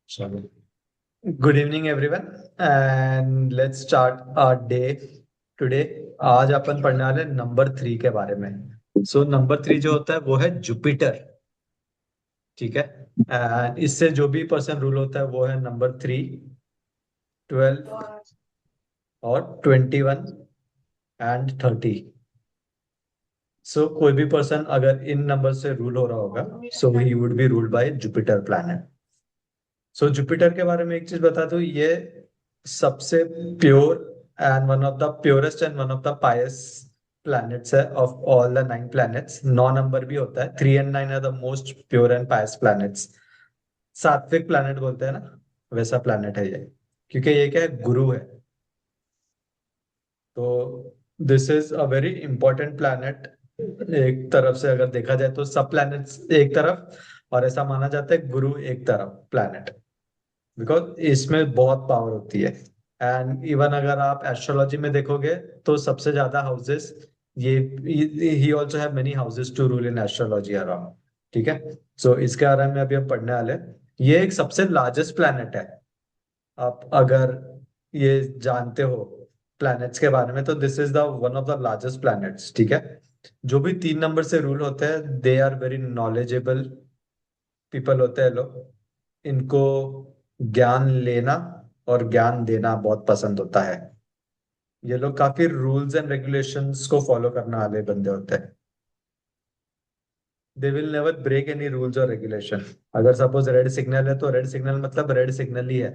चलो। Good evening everyone and let's start our day today. आज अपन पढ़ने वाले नंबर 3 के बारे में। सो नंबर 3 जो होता है वो है जुपिटर। ठीक है। एंड इससे जो भी पर्सन रूल होता है वो है नंबर 3, 12 और 21 एंड 30। सो कोई भी पर्सन अगर इन नंबर से रूल हो रहा होगा so he would be ruled by Jupiter planet. So Jupiter के बारे में एक चीज बता दूं, ये सबसे pure and one of the purest and one of the pious planets है of all the 9 planets. 9 number भी होता है, 3 and 9 are the most pure and pious planets. सात्विक प्लैनेट बोलते हैं ना, वैसा प्लैनेट है ये। क्योंकि ये क्या है, गुरु है। तो this is a very important planet. एक तरफ से अगर देखा जाए तो सब प्लैनेट्स एक तरफ, और ऐसा माना जाता है गुरु एक तरफ प्लैनेट, बिकॉज इसमें बहुत पावर होती है। एंड इवन अगर आप एस्ट्रोलॉजी में देखोगे तो सबसे ज्यादा हाउसेस ये, he also have many houses to rule in astrology around. ठीक है। सो इसके बारे में अभी हम पढ़ने वाले हैं। ये एक सबसे लार्जेस्ट प्लैनेट है। आप अगर ये जानते हो प्लैनेट्स के बारे में तो this is the one of the largest planets. ठीक है। जो भी 3 नंबर से रूल होते हैं they are very knowledgeable people होते हैं लोग। इनको ज्ञान लेना और ज्ञान देना बहुत पसंद होता है। ये लोग काफी रूल्स एंड रेगुलेशंस को फॉलो करने वाले बंदे होते हैं। They will never break any rules और रेगुलेशन। अगर सपोज रेड सिग्नल है तो रेड सिग्नल मतलब रेड सिग्नल ही है,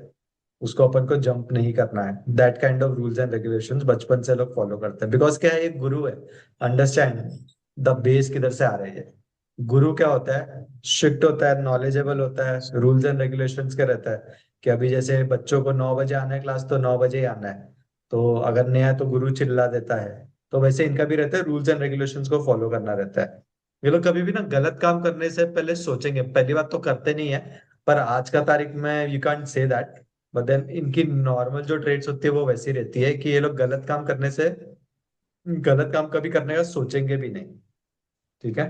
उसको अपन को जंप नहीं करना है। That kind of rules and regulations बचपन से लोग फॉलो करते हैं, बिकॉज क्या है, ये गुरु है। अंडरस्टैंड द बेस किधर से आ रही है। गुरु क्या होता है, स्ट्रिक्ट होता है, नॉलेजेबल होता है, रूल्स एंड रेगुलेशंस का रहता है। कि अभी जैसे बच्चों को 9 बजे आना है क्लास तो 9 बजे ही आना है। तो अगर नहीं आया तो गुरु चिल्ला देता है। तो वैसे इनका भी रहता है, रूल्स एंड रेगुलेशंस को फॉलो करना रहता है। ये लोग कभी भी ना गलत काम करने से पहले सोचेंगे। पहली बात तो करते नहीं है, पर आज का तारीख में you can't say that. But then इनकी नॉर्मल जो ट्रेड्स होती है वो वैसी रहती है कि ये लोग गलत काम करने से, गलत काम कभी करने का सोचेंगे भी नहीं। ठीक है।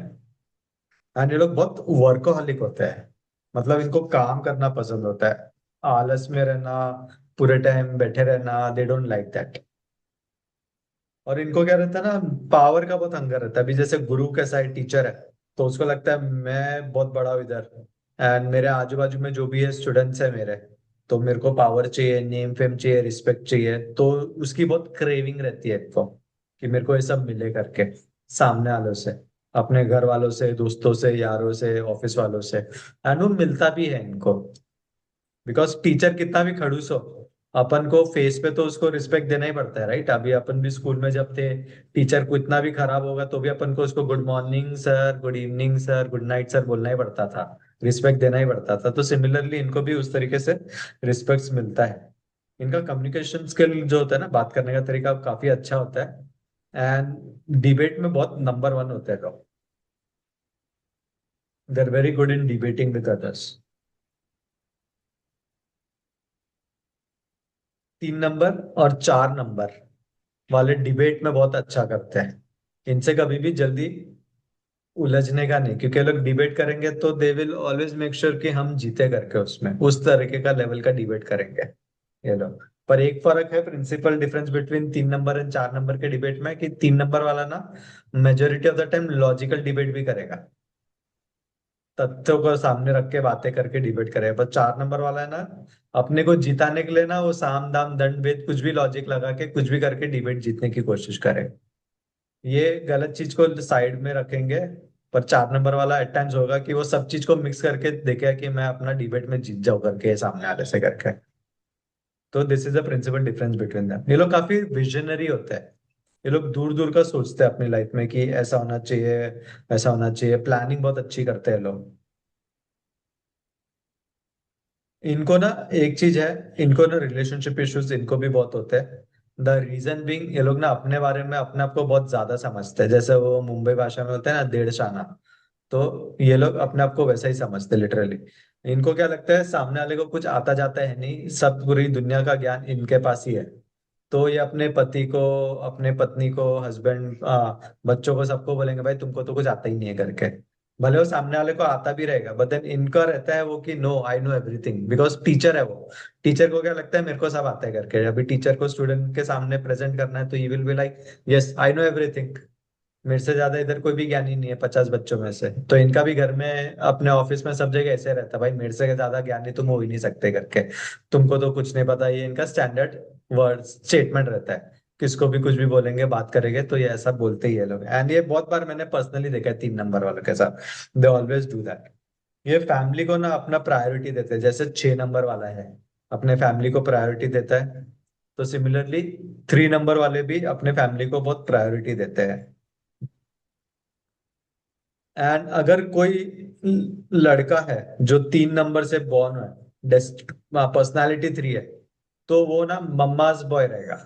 एंड ये लोग बहुत वर्कोहलिक होते हैं। मतलब इनको काम करना पसंद होता है, आलस में रहना, पूरे टाइम बैठे रहना, दे डोंट लाइक दैट। और इनको क्या रहता है ना, पावर का बहुत हंगर रहता है। अभी जैसे गुरु कैसा है, टीचर है, तो उसको लगता है मैं बहुत बड़ा हूँ इधर, एंड मेरे आजू बाजू में जो भी है स्टूडेंट्स है मेरे, तो मेरे को पावर चाहिए, नेम फेम चाहिए, रिस्पेक्ट चाहिए। तो उसकी बहुत क्रेविंग रहती है इनको कि मेरे को ये सब मिले करके, सामने वालों से, अपने घर वालों से, दोस्तों से, यारों से, ऑफिस वालों से। एंड वो मिलता भी है इनको, बिकॉज टीचर कितना भी खड़ूस हो, अपन को फेस पे तो उसको रिस्पेक्ट देना ही पड़ता है, राइट। अभी अपन भी स्कूल में जब थे, टीचर को इतना भी खराब होगा तो भी अपन को उसको good morning sir, good evening sir, good night sir बोलना ही पड़ता था, रिस्पेक्ट देना ही पड़ता था। तो सिमिलरली इनको भी उस तरीके से रिस्पेक्ट मिलता है। इनका कम्युनिकेशन स्किल जो होता है ना, बात करने का तरीका काफी अच्छा होता है। एंड डिबेट में बहुत नंबर 1 होते हैं लोग। They are very good in debating with others. 3 number और 4 नंबर वाले डिबेट में बहुत अच्छा करते हैं। इनसे कभी भी जल्दी उलझने का नहीं, क्योंकि लोग डिबेट करेंगे तो they will always make sure कि हम जीते करके, उसमें उस तरीके का लेवल का डिबेट करेंगे ये लोग। पर एक फर्क है, principal difference between 3 number and 4 number के डिबेट में, कि 3 नंबर वाला ना majority of the time logical debate भी करेगा, तथ्यों को सामने रख के बातें करके डिबेट करेगा। पर 4 नंबर वाला है ना, अपने को जिताने के लिए ना वो साम दाम दंड भेद कुछ भी लॉजिक लगा के कुछ भी करके डिबेट जीतने की कोशिश करे। ये गलत चीज को साइड में रखेंगे। पर 4 नंबर वाला एट टाइम्स होगा कि वो सब चीज को मिक्स करके देखेगा कि मैं अपना डिबेट में जीत जाऊं करके, सामने वाले से करके। तो this is the principal difference between them। ये लोग काफी विजनरी होते हैं। ये लोग दूर दूर का सोचते हैं अपनी लाइफ में कि ऐसा होना चाहिए, ऐसा होना चाहिए। प्लानिंग बहुत अच्छी करते हैं लोग। इनको ना एक चीज है, इनको ना रिलेशनशिप इश्यूज इनको भी बहुत होते हैं। द रीजन बीइंग, ये लोग ना अपने बारे में अपने आप को बहुत ज्यादा समझते हैं। जैसे वो मुंबई भाषा में होता है ना, डेढ़ शाना। तो ये लोग अपने आप को वैसा ही समझते लिटरली। इनको क्या लगता है, सामने वाले को कुछ आता जाता है नहीं, सब पूरी दुनिया का ज्ञान इनके पास ही है। तो ये अपने पति को, अपने पत्नी को, हस्बैंड, बच्चों को, सबको बोलेंगे भाई तुमको तो कुछ आता ही नहीं है करके। भले वो सामने वाले को आता भी रहेगा, बट देन इनका रहता है वो कि no, I know everything, because teacher है वो। टीचर को क्या लगता है मेरे को सब आता है करके, अभी टीचर को स्टूडेंट के सामने प्रेजेंट करना है तो ही will be like yes I know everything, मेरे से ज्यादा इधर कोई भी ज्ञानी नहीं है 50 बच्चों में से। तो इनका भी घर में अपने ऑफिस में सब जगह ऐसे रहता है, भाई मेरे से ज्यादा ज्ञानी तुम हो ही नहीं सकते करके, तुमको तो कुछ नहीं पता, ये इनका स्टैंडर्ड वर्ड स्टेटमेंट रहता है। किसको भी कुछ भी बोलेंगे बात करेंगे तो ये ऐसा बोलते ही है लोग, एंड ये बहुत बार मैंने पर्सनली देखा है 3 नंबर वालों के साथ, दे ऑलवेज डू दैट। ये फैमिली को ना अपना प्रायोरिटी देते हैं, जैसे 6 नंबर वाला है अपने फैमिली को प्रायोरिटी देता है, तो सिमिलरली 3 नंबर वाले भी अपने फैमिली को बहुत प्रायोरिटी देते हैं। एंड अगर कोई लड़का है जो 3 नंबर से बॉर्न है, पर्सनालिटी 3 है, तो वो ना मम्माज बॉय रहेगा,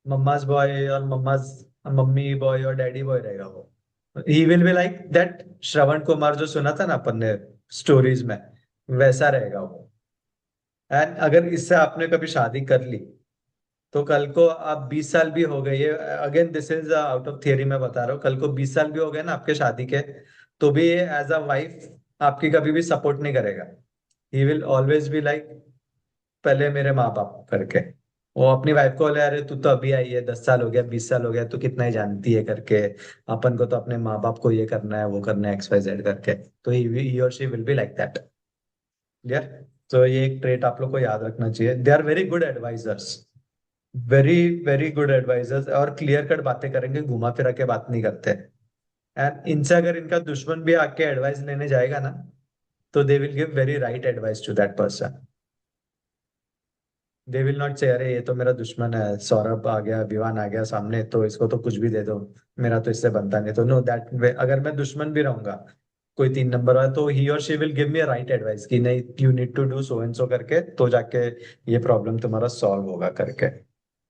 मम्माज बॉय और मम्माज, मम्मी बॉय और डैडी बॉय रहेगा वो। He will be like that Shravan Kumar जो सुना था ना अपन ने स्टोरीज में, वैसा रहेगा वो। एंड अगर इससे आपने कभी शादी कर ली, तो कल को आप 20 साल भी हो गए, ये again this is out of theory मैं बता रहा हूँ, कल को 20 साल भी हो गए ना आपके शादी के, तो भी ये एज अ वाइफ आपकी कभी भी सपोर्ट नहीं करेगा। He will always be like पहले मेरे माँ बाप करके। वो अपनी वाइफ को बोले अरे तू तो अभी आई है, 10 साल हो गया, 20 साल हो गया, तू कितना ही जानती है करके, अपन को तो अपने माँ बाप को ये करना है वो करना है XYZ करके। तो ही और she will be like that. Clear? तो ये एक ट्रेट आप लोग को याद रखना चाहिए, they are very good advisers, very very good advisers, और क्लियर कट बातें करेंगे, घुमा फिरा के बात नहीं करते। एंड इनसे अगर इनका दुश्मन भी आके एडवाइस लेने जाएगा ना, तो they will give very right advice to that person. They will not say अरे ये तो मेरा दुश्मन है, सौरभ आ गया, विवान आ गया सामने, तो इसको तो कुछ भी दे दो, मेरा तो इससे बनता नहीं। तो नो दैट वे, अगर मैं दुश्मन भी रहूंगा कोई 3 नंबर वाला, तो ही और she will give me a right advice कि नहीं you need to do so and so करके, तो जाके ये प्रॉब्लम तुम्हारा सॉल्व होगा करके।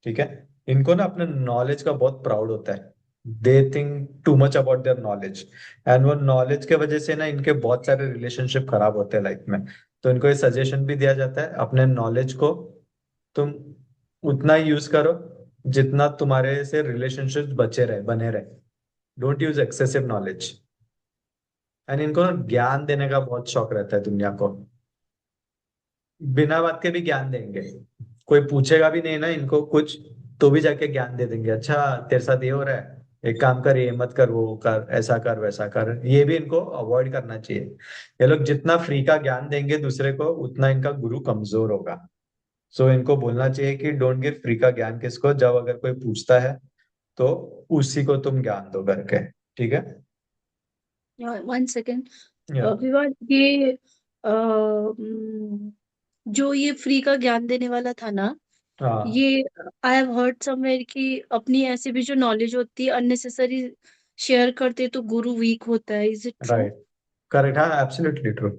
ठीक है? इनको ना अपने नॉलेज का बहुत प्राउड होता है, they think too much about their knowledge, and वो नॉलेज के वजह से ना इनके बहुत सारे रिलेशनशिप खराब होते हैं लाइफ में। तो इनको ये सजेशन भी दिया जाता है, अपने नॉलेज को तुम उतना ही यूज करो जितना तुम्हारे से रिलेशनशिप बचे रहे, बने रहे। Don't use excessive knowledge. And इनको ना ज्ञान देने का बहुत शौक रहता है दुनिया को, बिना बात के भी ज्ञान देंगे। कोई पूछेगा भी नहीं ना इनको कुछ, तो भी जाके ज्ञान दे देंगे, अच्छा तेरे साथ ये हो रहा है, एक काम कर, ये मत कर, वो कर, ऐसा कर वैसा कर। ये भी इनको अवॉइड करना चाहिए। ये लोग जितना फ्री का ज्ञान देंगे दूसरे को, उतना इनका गुरु कमजोर होगा। सो इनको बोलना चाहिए कि डोंट गिव फ्री का ज्ञान किसको, जब अगर कोई पूछता है तो उसी को तुम ज्ञान दो करके। ठीक है? One second. या विवाद, ये जो ये फ्री का ज्ञान देने वाला था ना, हाँ ये आई हैव हर्ड समवेयर कि अपनी ऐसे भी जो नॉलेज होती है अननेसेसरी शेयर करते तो गुरु वीक होता है। Is it true? Right, correct, हाँ एब्सोल्युटली ट्रू।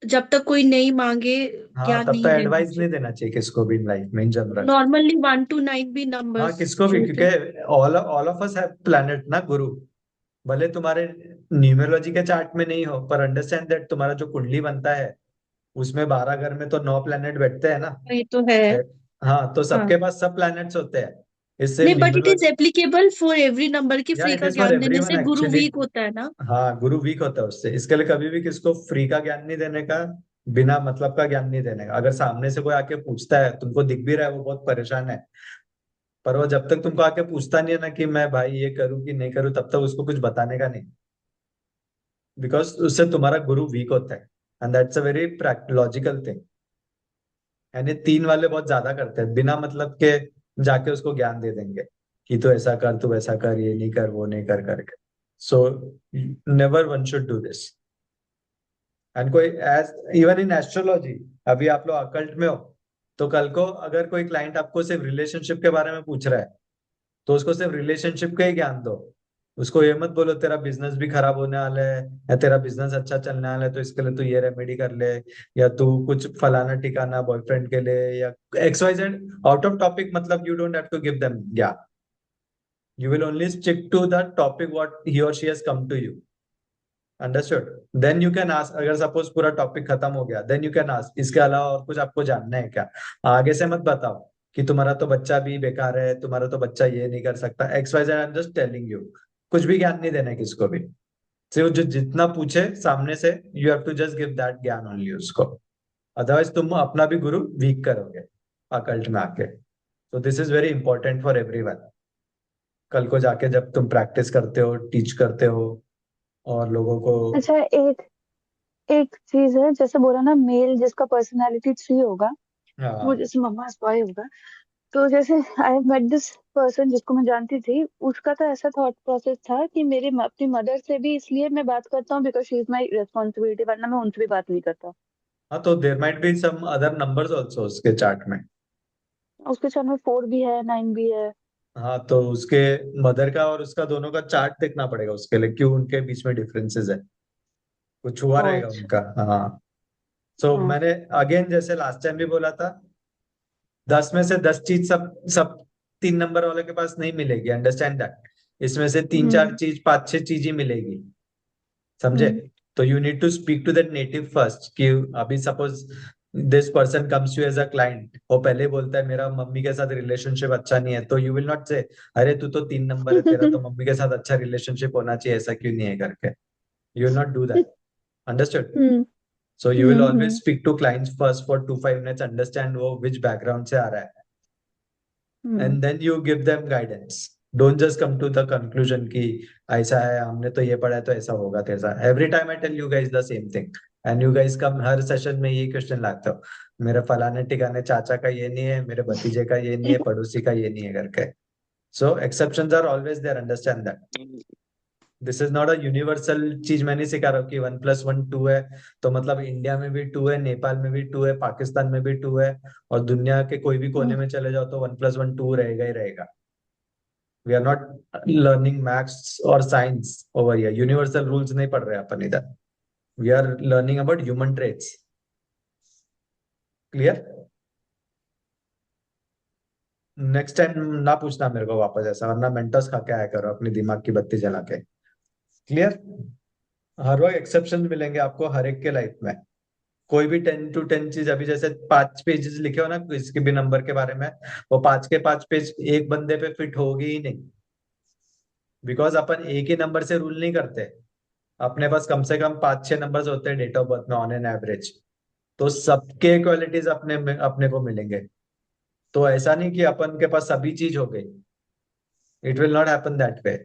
जब तक कोई नहीं मांगे, हाँ ज्ञान तब तक नहीं देना एडवाइस नहीं चाहिए। देना चाहिए किसको भी लाइफ में इन जनरल। नॉर्मली 1 to 9 भी हाँ नंबर्स किसको भी, जो होते हैं। क्योंकि all all of us have planet ना गुरु। भले तुम्हारे न्यूमरोलॉजी के चार्ट में नहीं हो, पर अंडरस्टैंड दैट तुम्हारा जो कुंडली बनता है उसमें 12 घर में तो 9 प्लैनेट बैठते हैं ना। ये तो है। हाँ तो हाँ। सबके पास सब प्लैनेट्स होते हैं, इससे नहीं, but it is numerology. Applicable for every number की या फ्री इट का इज फॉर ज्ञान देने एवरीवन से गुरु एक्चुअली। वीक होता है ना। हाँ गुरु वीक होता है उससे, इसके लिए कभी भी किसको फ्री का ज्ञान नहीं देने का, बिना मतलब का ज्ञान नहीं देने का। अगर सामने से कोई आके पूछता है, तुमको दिख भी रहा है वो बहुत परेशान है, पर वो जब तक तुमको आके पूछता नहीं है ना कि मैं भाई ये करूँ कि नहीं करूँ, तब तक उसको कुछ बताने का नहीं, बिकॉज उससे तुम्हारा गुरु वीक होता है। And that's a very logical thing. यानी 3 वाले बहुत ज्यादा करते हैं, बिना मतलब के जाके उसको ज्ञान दे देंगे कि तू ऐसा कर, तू वैसा कर, ये नहीं कर, वो नहीं कर करके। So never won should do this. And कोई एज इवन इन एस्ट्रोलॉजी, अभी आप लोग अकल्ट में हो, तो कल को अगर कोई क्लाइंट आपको सिर्फ रिलेशनशिप के बारे में पूछ रहा है, तो उसको सिर्फ रिलेशनशिप का ही ज्ञान दो। उसको ये मत बोलो तेरा बिजनेस भी खराब होने वाला है या तेरा बिजनेस अच्छा चलने वाला है तो इसके लिए तू ये रेमेडी कर ले, या तू कुछ फलाना ठिकाना बॉयफ्रेंड के लिए, या XYZ आउट ऑफ टॉपिक, मतलब you don't have to give them gyan. You will only stick to the topic what he और she has come to you. Understood? Then you can ask, अगर सपोज पूरा topic खत्म हो गया, then you can ask इसके अलावा और कुछ आपको जानना है क्या। आगे से मत बताओ कि तुम्हारा तो बच्चा भी बेकार है, तुम्हारा तो बच्चा ये नहीं कर सकता, XYZ, I am just telling you. कुछ भी ज्ञान नहीं देना है किसको भी, सिर्फ जो जितना पूछे सामने से, you have to just give that ज्ञान ओनली उसको। अदरवाइज तुम अपना भी गुरु वीक करोगे अकल्ट में आके। तो this is very important for everyone. कल को जाके जब तुम प्रैक्टिस करते हो, टीच करते हो और लोगों को। अच्छा, एक एक चीज है, जैसे बोला ना, मेल जिसका पर्सनालिटी 3 होगा, वो हाँ जैसे मम्मा बॉय होगा। तो जैसे I have met this person जिसको मैं जानती थी, उसका तो ऐसा थॉट प्रोसेस था कि अपनी मदर से भी इसलिए मैं बात करता हूँ because she is my responsibility, वरना मैं उनसे भी बात नहीं करता। हाँ, तो there might be some other numbers also उसके चार्ट में। उसके चैनल में 4 भी है, 9 भी है। हाँ, तो उसके मदर का और उसका दोनों का चार्ट देखना पड़ेगा उसके लिए, क्यों उनके बीच में डिफरेंसेस है, कुछ हुआ ओह रहेगा अच्छा। उनका। हाँ, सो हाँ। मैंने अगेन जैसे लास्ट टाइम भी बोला था, 10 में से 10 चीज सब सब 3 नंबर वाले के पास नहीं मिलेगी, अंडरस्टैंड दैट। इसमें से तीन चार हम्म। चीज, 5 6 चीज ही मिलेगी, समझे। हम्म। तो you need to speak to that native first, कि अभी suppose this person comes you as a client, वो पहले ही बोलता है मेरा मम्मी के साथ रिलेशनशिप अच्छा नहीं है, तो यू विल नॉट से अरे तू तो 3 नंबर है, तेरा तो मम्मी के साथ अच्छा रिलेशनशिप होना चाहिए, ऐसा क्यों नहीं है करके। You will not do that, understood. Hmm. So you will always hmm. Speak to clients first for 2 5 minutes, understand वो विच बैकग्राउंड से आ रहा है, hmm. And then you give them guidance. Don't just come to the conclusion कि ऐसा है, हमने तो ये पढ़ा है तो ऐसा होगा तैसा। Every time I tell you guys the same thing, and you guys come हर सेशन में यही क्वेश्चन लाते हो, मेरे फलाने ठिकाने चाचा का ये नहीं है, मेरे भतीजे का ये नहीं है, पड़ोसी का ये नहीं है करके। So exceptions are always there, understand that. This is not a universal चीज, मैं नहीं सिखा रहा हूँ कि 1+1 2 है, तो मतलब इंडिया में भी 2 है, नेपाल में भी 2 है, पाकिस्तान में भी 2 है, और दुनिया के कोई भी कोने हम्म। में चले जाओ तो 1+1 2 रहेगा ही रहेगा। We are not learning maths और science over here, universal rules नहीं पढ़ रहे अपन इधर। We are learning about human traits. Clear. Next time ना पूछना मेरे को वापस ऐसा, वरना मेंटोस खा के आया करो अपनी दिमाग की बत्ती जला के। क्लियर। हर वक्त एक्सेप्शन मिलेंगे आपको हर एक के लाइफ में। कोई भी 10 to 10 चीज, अभी जैसे 5 पेजेस लिखे हो ना किसी भी नंबर के बारे में, वो 5 के 5 पेज एक बंदे पे फिट होगी ही नहीं, बिकॉज अपन एक ही नंबर से रूल नहीं करते। अपने पास कम से कम 5 6 नंबर्स होते हैं डेट ऑफ बर्थ में ऑन एन एवरेज। तो सबके क्वालिटीज अपने को मिलेंगे। तो ऐसा नहीं कि अपन के पास सभी चीज हो गई, it will not happen that way.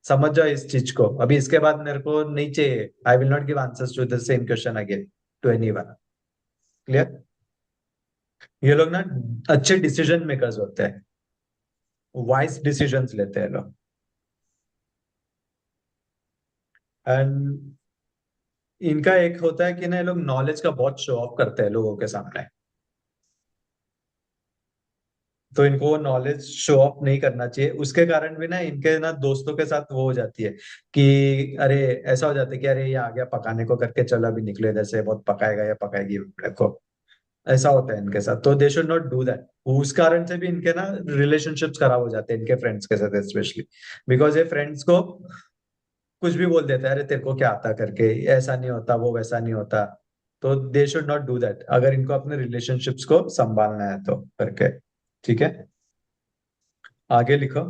समझ जाओ इस चीज को, अभी इसके बाद मेरे को नहीं चाहिए, I will not give answers to the same question again to anyone. Clear. ये लोग ना अच्छे डिसीजन मेकर्स होते हैं, वाइज डिसीजंस लेते हैं लोग। एंड इनका एक होता है कि ना, ये लोग नॉलेज का बहुत शो ऑफ करते हैं लोगों के सामने। तो इनको वो नॉलेज शो ऑफ नहीं करना चाहिए, उसके कारण भी ना इनके ना दोस्तों के साथ वो हो जाती है कि अरे, ऐसा हो जाता है कि अरे ये आ गया पकाने को करके, चलो अभी निकले इधर से, बहुत पकाएगा या पकाएगी मेरे को। ऐसा होता है इनके साथ, तो दे शुड नॉट डू दैट। उस कारण से भी इनके ना रिलेशनशिप्स खराब हो जाते हैं इनके फ्रेंड्स के साथ स्पेशली, बिकॉज ये फ्रेंड्स को कुछ भी बोल देता है, अरे तेरे को क्या आता करके, ऐसा नहीं होता, वो वैसा नहीं होता। तो दे शुड नॉट डू दैट अगर इनको अपने रिलेशनशिप्स को संभालना है तो करके। ठीक है, आगे लिखो।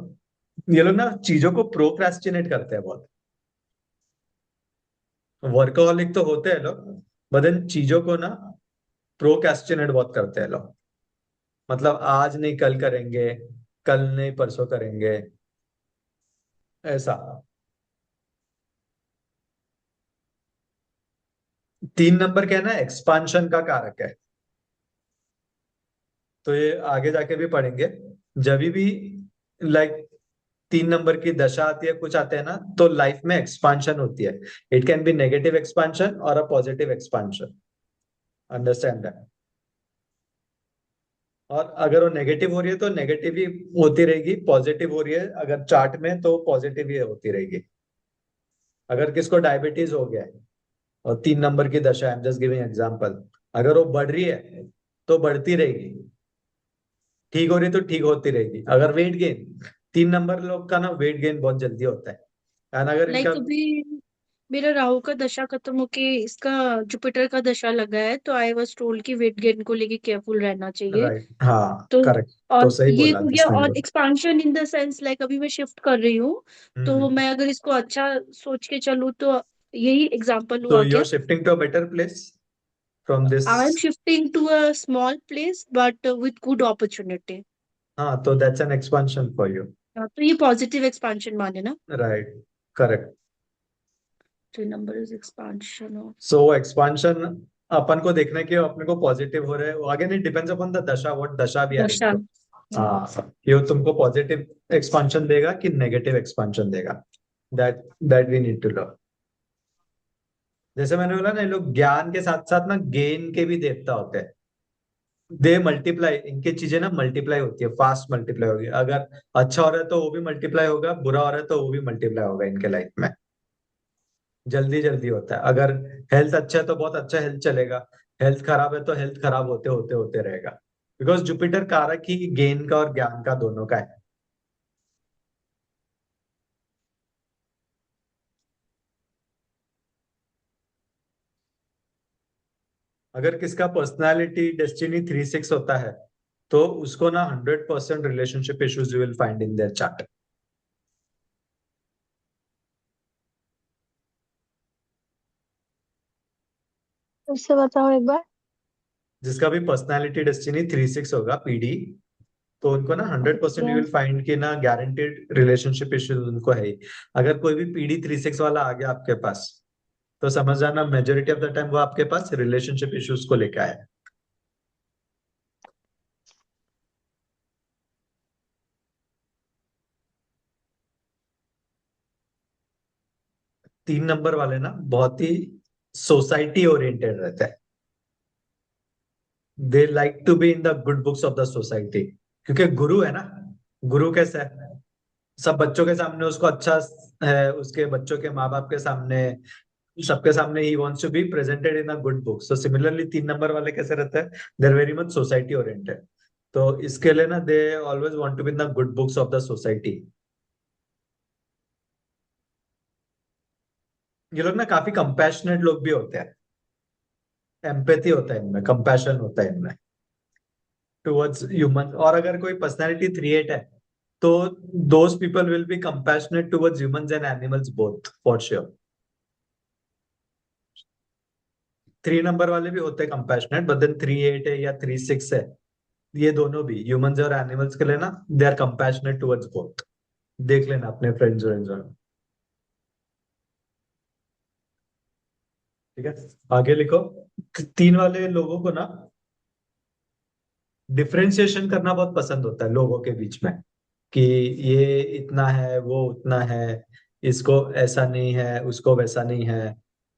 ये लोग ना चीजों को प्रोक्रेस्टिनेट करते हैं बहुत। वर्कोहॉलिक तो होते हैं लोग, बट इन चीजों को ना प्रोक्रेस्टिनेट बहुत करते हैं लोग। मतलब आज नहीं कल करेंगे, कल नहीं परसों करेंगे, ऐसा। 3 नंबर क्या है ना, एक्सपांशन का कारक है। तो ये आगे जाके भी पढ़ेंगे, जब भी लाइक 3 नंबर की दशा आती है, कुछ आते हैं ना, तो लाइफ में एक्सपांशन होती है। It can be negative expansion और a positive expansion, understand that. और अगर वो नेगेटिव हो रही है तो नेगेटिव ही होती रहेगी, पॉजिटिव हो रही है अगर चार्ट में तो पॉजिटिव ही होती रहेगी। अगर किसको डायबिटीज हो गया है और 3 नंबर की दशा, I am just giving example, अगर वो बढ़ रही है तो बढ़ती रहेगी, ठीक हो रही है तो ठीक होती रहेगी। अगर वेट गेन, 3 नंबर लोग का ना वेट गेन बहुत जल्दी होता है, एंड अगर लाइक इनका। कभी मेरा राहु का दशा खत्म होके इसका जुपिटर का दशा लगा है, तो आई वाज टोल्ड कि वेट गेन को लेके केयरफुल रहना चाहिए। राइट, हाँ तो करेक्ट। तो और सही ये बोला हो गया, जिसने और बोला। Expansion in the sense like अभी मैं शिफ्ट कर रही हूँ, तो हम्म। मैं अगर इसको अच्छा सोच के चलूँ तो यही एग्जाम्पल So हुआ you're क्या। shifting to a better place from I am this. Shifting to a small place but with good opportunity. हाँ, तो that's an expansion for you. तो ये पॉजिटिव एक्सपांशन माने ना। Right, correct. तो number is expansion of So expansion अपन को देखने के अपने को पॉजिटिव हो रहे हैं, आगे नहीं, depends upon the dasha, what dasha we are dasha. Into. हाँ, ये तुमको पॉजिटिव एक्सपांशन देगा कि नेगेटिव एक्सपांशन देगा, that that we need to learn. जैसे मैंने बोला ना, ये लोग ज्ञान के साथ साथ ना गेन के भी देवता होते हैं। दे मल्टीप्लाई, इनकी चीजें ना मल्टीप्लाई होती है, फास्ट मल्टीप्लाई होगी। अगर अच्छा हो रहा है तो वो भी मल्टीप्लाई होगा, बुरा हो रहा है तो वो भी मल्टीप्लाई होगा इनके लाइफ में। जल्दी जल्दी होता है। अगर हेल्थ अच्छा है तो बहुत अच्छा हेल्थ चलेगा, हेल्थ खराब है तो हेल्थ खराब होते होते होते रहेगा। बिकॉज जुपिटर कारक ही गेन का और ज्ञान का दोनों का है। अगर किसका पर्सनालिटी डेस्टिनी 3-6 होता है तो उसको ना 100% relationship issues you will find in their chart. उससे बताओ एक बार। जिसका भी पर्सनालिटी डेस्टिनी 3-6 होगा, पीडी, तो उनको ना 100% ओके। यू विल फाइंड कि ना गारंटेड रिलेशनशिप इश्यूज उनको है ही। अगर कोई भी पीडी 3-6 वाला आ गया आपके पास, तो समझ जाना मेजोरिटी ऑफ द टाइम वो आपके पास रिलेशनशिप इश्यूज को लेकर आया है। 3 नंबर वाले ना बहुत ही सोसाइटी ओरिएंटेड रहते हैं। They like to be in the good books of the society, क्योंकि गुरु है ना। गुरु कैसा है, सब बच्चों के सामने उसको अच्छा है, उसके बच्चों के माँ बाप के सामने, सबके सामने he wants to be presented in a good book. So similarly 3 number वाले कैसे रहते हैं, they are very much society oriented. तो इसके लिए ना they always want to be in the good books of the society. ये लोग ना काफी कंपैशनेट लोग भी होते हैं, एम्पैथी होता है इनमें, कंपैशन होता है इनमें टुवर्ड्स ह्यूमन। और अगर कोई पर्सनैलिटी 3-8 है तो those people will be compassionate towards humans and animals both, for sure. 3 number वाले भी होते हैं कंपैशनेट, बट देन 3-8 है या 3-6 है, ये दोनों भी ह्यूमंस और एनिमल्स के लिए ना they are compassionate towards both. देख लेना अपने फ्रेंड्स और। ठीक है, आगे लिखो। 3 वाले लोगों को ना डिफरेंशिएशन करना बहुत पसंद होता है लोगों के बीच में, कि ये इतना है वो उतना है, इसको ऐसा नहीं है उसको वैसा नहीं है,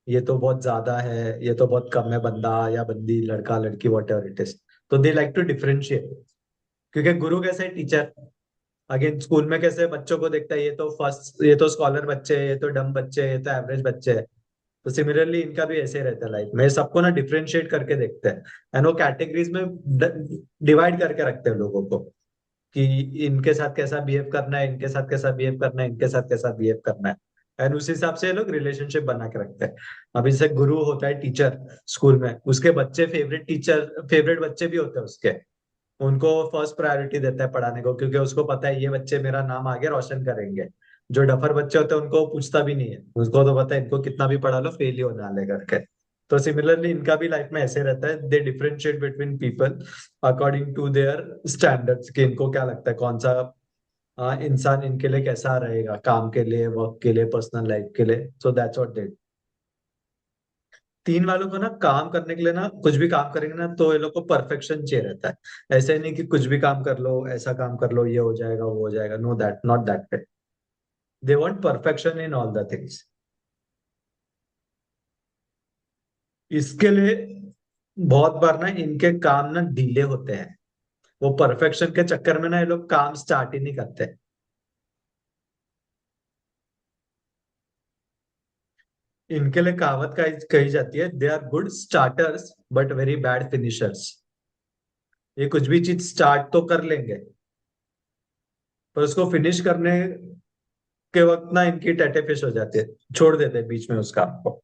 ये तो बहुत ज्यादा है ये तो बहुत कम है, बंदा या बंदी, लड़का लड़की, वॉट एवर इट इज। तो दे लाइक टू डिफरेंशिएट। क्योंकि गुरु कैसे है, टीचर। अगेन स्कूल में कैसे बच्चों को देखता है, ये तो फर्स्ट, ये तो स्कॉलर बच्चे हैं, ये तो डम बच्चे हैं, ये तो एवरेज बच्चे हैं। तो सिमिलरली इनका भी ऐसे ही रहता है लाइफ में, सबको ना डिफरेंशिएट करके देखते हैं। एंड वो कैटेगरीज में डिवाइड करके रखते हैं लोगों को, कि इनके साथ कैसा बिहेव करना है, इनके साथ कैसा बिहेव करना है, इनके साथ कैसा बिहेव करना है। एंड उस हिसाब से ये लोग रिलेशनशिप बना के रखते हैं। अभी जैसे गुरु होता है टीचर स्कूल में, उसके बच्चे फेवरेट टीचर, फेवरेट बच्चे भी होते हैं उसके, उनको फर्स्ट प्रायोरिटी देता है पढ़ाने को, क्योंकि उसको पता है ये बच्चे मेरा नाम आगे रोशन करेंगे। जो डफर बच्चे होते हैं उनको वो पूछता भी नहीं है, उसको तो पता है इनको कितना भी पढ़ा लो फेल ही होने वाले करके। तो सिमिलरली इनका भी लाइफ में ऐसे रहता है, they differentiate between people according to their standards, कि इनको क्या लगता है कौन सा इंसान इनके लिए कैसा रहेगा, काम के लिए, वर्क के लिए, पर्सनल लाइफ के लिए। सो दैट्स व्हाट दे। 3 वालों को ना काम करने के लिए ना, कुछ भी काम करेंगे ना तो ये लोग को परफेक्शन चाहिए रहता है। ऐसे नहीं कि कुछ भी काम कर लो, ऐसा काम कर लो, ये हो जाएगा वो हो जाएगा, know that, not that way. They want perfection in all the things. इसके लिए बहुत बार ना इनके काम ना डीले होते हैं, वो परफेक्शन के चक्कर में ना ये लोग काम स्टार्ट ही नहीं करते। इनके लिए कहावत का कही जाती है, they are good starters but very bad finishers. ये कुछ भी चीज स्टार्ट तो कर लेंगे, पर उसको फिनिश करने के वक्त ना इनकी टैटे फिश हो जाती है, छोड़ देते हैं बीच में उस काम को।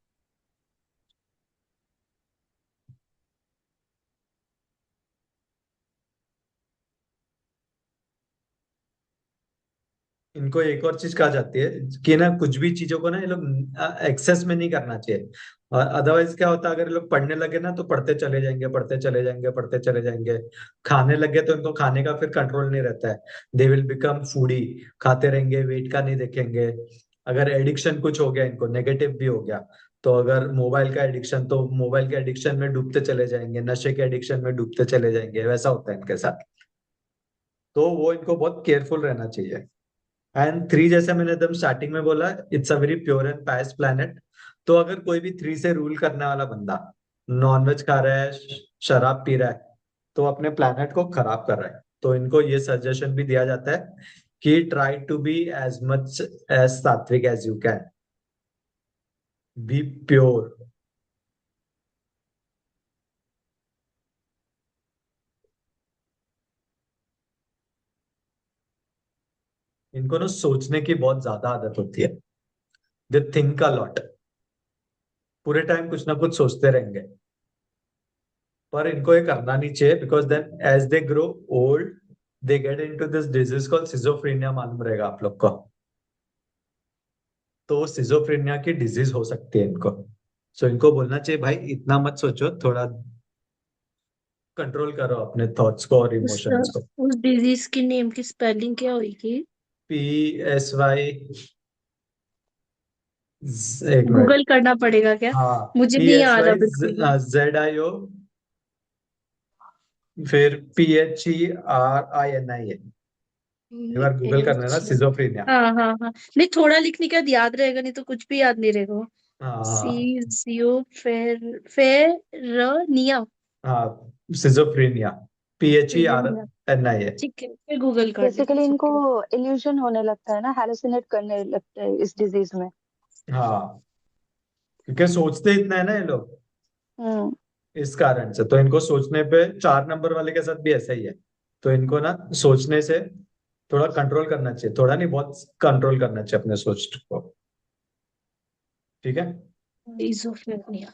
इनको एक और चीज कहा जाती है कि ना कुछ भी चीजों को ना ये लोग एक्सेस में नहीं करना चाहिए। और अदरवाइज क्या होता है, अगर ये लोग पढ़ने लगे ना तो पढ़ते चले जाएंगे, पढ़ते चले जाएंगे, पढ़ते चले जाएंगे। खाने लगे तो इनको खाने का फिर कंट्रोल नहीं रहता है। दे विल बिकम फूडी, खाते रहेंगे, वेट का नहीं देखेंगे। अगर एडिक्शन कुछ हो गया, इनको नेगेटिव भी हो गया, तो अगर मोबाइल का एडिक्शन, तो मोबाइल के एडिक्शन में डूबते चले जाएंगे, नशे के एडिक्शन में डूबते चले जाएंगे, वैसा होता है इनके साथ। तो वो इनको बहुत केयरफुल रहना चाहिए। एंड थ्री, जैसे मैंने एकदम स्टार्टिंग में बोला, it's a very pure and Payas planet. तो अगर कोई भी थ्री से रूल करने वाला बंदा नॉनवेज खा रहा है, शराब पी रहा है, तो अपने प्लैनेट को खराब कर रहा है। तो इनको ये सजेशन भी दिया जाता है कि try to be as much as sattvik as you can, be pure. इनको ना सोचने की बहुत ज्यादा आदत होती है। दे थिंक अ लॉट, पूरे टाइम कुछ ना कुछ सोचते रहेंगे। पर इनको ये करना नहीं चाहिए, because then as they grow old they get into this disease called schizophrenia. मालूम रहेगा आप लोग को। तो सिजोफ्रेनिया की डिजीज हो सकती है इनको। सो इनको बोलना चाहिए भाई इतना मत सोचो, थोड़ा कंट्रोल करो अपने थॉट्स को और उस इमोशंस को। उस डिजीज की नेम की स्पेलिंग क्या होगी? PSY, एक मिनट। गूगल करना पड़ेगा क्या? हाँ, मुझे पी नहीं एस आ रहा वाई बिल्कुल भी। ZIO, फिर PHERINI है। एक बार गूगल करना है ना, PH, सिजोफ्रेनिया। हाँ हाँ हाँ। नहीं, थोड़ा लिखने के बाद याद रहेगा, नहीं तो कुछ भी याद नहीं रहेगा। हाँ सीजियो फेरनिया। हाँ, सिजोफ्रेनिया, फेरनिया। PHERNI है। ठीक है, फिर गूगल कर लेती बेसिकली हूँ, इनको ठीक है। इल्यूशन होने लगता है ना, हैलुसिनेट करने लगता है इस डिजीज में। हाँ, क्योंकि सोचते इतना है ना ये लोग, हम्म। इस कारण से। तो इनको सोचने पे, 4 नंबर वाले के साथ भी ऐसा ही है। तो इनको ना सोचने से थोड़ा कंट्रोल करना चाहिए, थोड़ा नहीं बहुत कंट्रोल करना चाहिए अपने सोच को। ठीक है। Schizophrenia।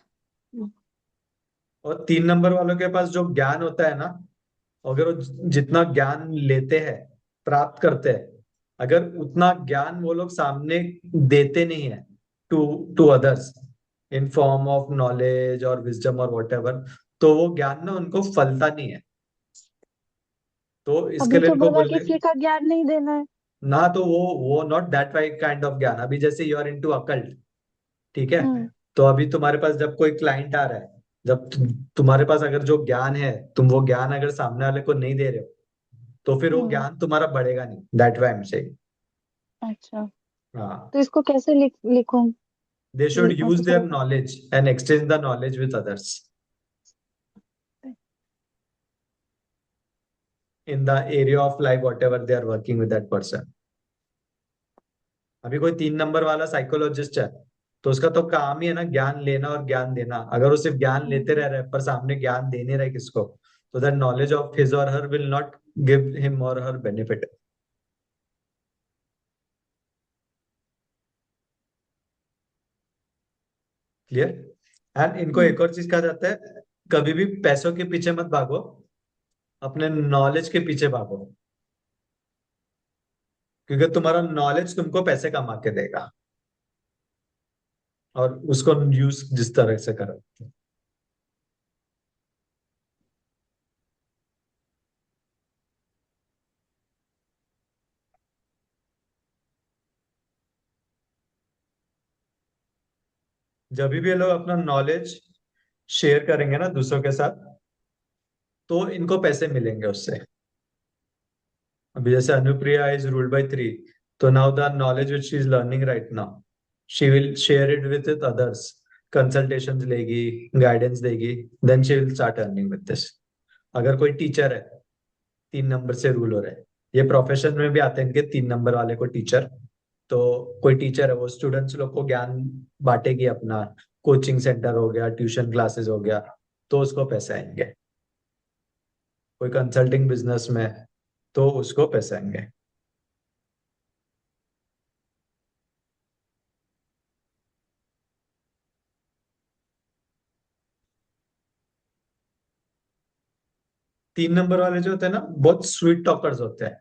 और 3 नंबर वालों के पास जो ज्ञान होता है ना, अगर वो जितना ज्ञान लेते हैं, प्राप्त करते हैं, अगर उतना ज्ञान वो लोग सामने देते नहीं है to to others, in form of knowledge और विजडम और वॉट, तो वो ज्ञान ना उनको फलता नहीं है। तो इसके अभी लिए तो इनको बोला बोलने, किसी का ज्ञान नहीं देना है। ना तो वो नॉट दैट काइंड ऑफ ज्ञान। अभी जैसे यू आर इनटू अकल्ट, ठीक है। हम्म। तो अभी तुम्हारे पास जब कोई क्लाइंट आ रहा है, जब तुम्हारे पास अगर जो ज्ञान है, तुम वो ज्ञान अगर सामने वाले को नहीं दे रहे हो, तो फिर वो हम्म। ज्ञान तुम्हारा बढ़ेगा नहीं। That why am saying. अच्छा, हाँ, तो इसको कैसे लिखूं? दे शुड ये यूज ऐसे देयर थोड़ा। Knowledge and exchange the knowledge with others in the area of life whatever they are working with that person. अभी कोई 3 नंबर वाला साइकोलॉजिस्ट है, तो उसका तो काम ही है ना ज्ञान लेना और ज्ञान देना। अगर वो सिर्फ ज्ञान लेते हम्म। रह रहे पर सामने ज्ञान दे नहीं रहे किसको, तो दैट नॉलेज ऑफ हिज और her will not give him और हर बेनिफिट। क्लियर। एंड इनको हम्म। एक और चीज कहा जाता है, कभी भी पैसों के पीछे मत भागो, अपने नॉलेज के पीछे भागो। क्योंकि तुम्हारा नॉलेज तुमको पैसे कमा के देगा, और उसको यूज जिस तरह से करो। जब भी ये लोग अपना नॉलेज शेयर करेंगे ना दूसरों के साथ, तो इनको पैसे मिलेंगे उससे। अभी जैसे अनुप्रिया इज रूल्ड बाय 3, तो now the knowledge which she is learning right now, she will share it with others, consultations लेगी, गाइडेंस देगी, then she will start earning with this. अगर कोई टीचर है, 3 नंबर से रूल हो रहा है, ये प्रोफेशन में भी आते हैं इनके 3 नंबर वाले को टीचर। तो कोई टीचर है, वो स्टूडेंट्स लोग को ज्ञान बांटेगी अपना, कोचिंग सेंटर हो गया, ट्यूशन क्लासेस हो गया, तो उसको पैसे आएंगे। कोई कंसल्टिंग बिजनेस में है, तो उसको पैसे आएंगे। 3 नंबर वाले जो होते हैं ना बहुत स्वीट टॉकर्स होते हैं।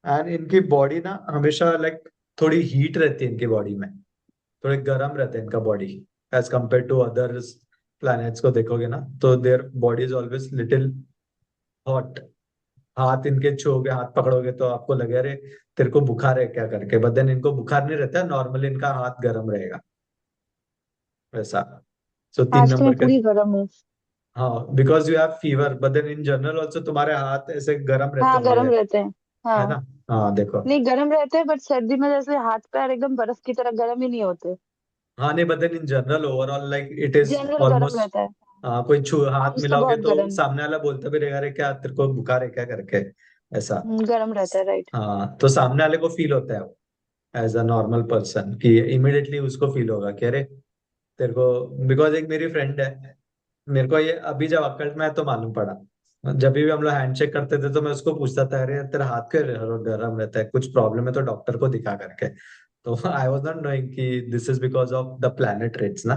एंड इनकी बॉडी ना हमेशा लाइक थोड़ी हीट रहती है इनकी बॉडी में, थोड़े गर्म रहते हैं इनका body as compare to others planets को देखोगे ना तो their body is always little hot. हाथ इनके छूओगे, हाथ पकड़ोगे तो आपको लगे अरे तेरे को बुखार है क्या करके, बट देन इनको बुखार नहीं रहता है, नॉर्मली इनका हाथ गर्म रहेगा वैसा। सो तीन आज तो मैं नंबर के, पूरी गर्म हूँ। हाँ because you have fever, but then in general also तुम्हारे हाथ ऐसे गर्म रहते हाँ होंगे, गर्म रहते हैं। है हाँ ना। हाँ देखो। नहीं गर्म रहते हैं, बट सर्दी में जैसे हाथ पैर एकदम बर्फ की तरह गर्म ही नहीं होते। हाँ नहीं, but then in general overall like it is general गर्म ऑलमोस्ट, रहता है। हाँ कोई छू हाथ आज तो मिलाओगे बहुत तो गर्म। सामने वाला बोलता भी रहेगा अरे क्या तेरे को बुखार है क्या करके, ऐसा। गर्म रहता है, राइट। हाँ तो सामने वाले को फील होता है एज अ नॉर्मल पर्सन कि इमिडिएटली उसको फील होगा कि अरे तेरे को, बिकॉज एक मेरी फ्रेंड है, मेरे को ये अभी जब अक्कल में है तो मालूम पड़ा। जब भी हम लोग हैंडशेक करते थे तो मैं उसको पूछता था अरे तेरा हाथ क्यों गर्म रहता है, कुछ प्रॉब्लम है तो डॉक्टर को दिखा करके। तो आई वाज नॉट नोइंग कि this is because of the planet traits ना।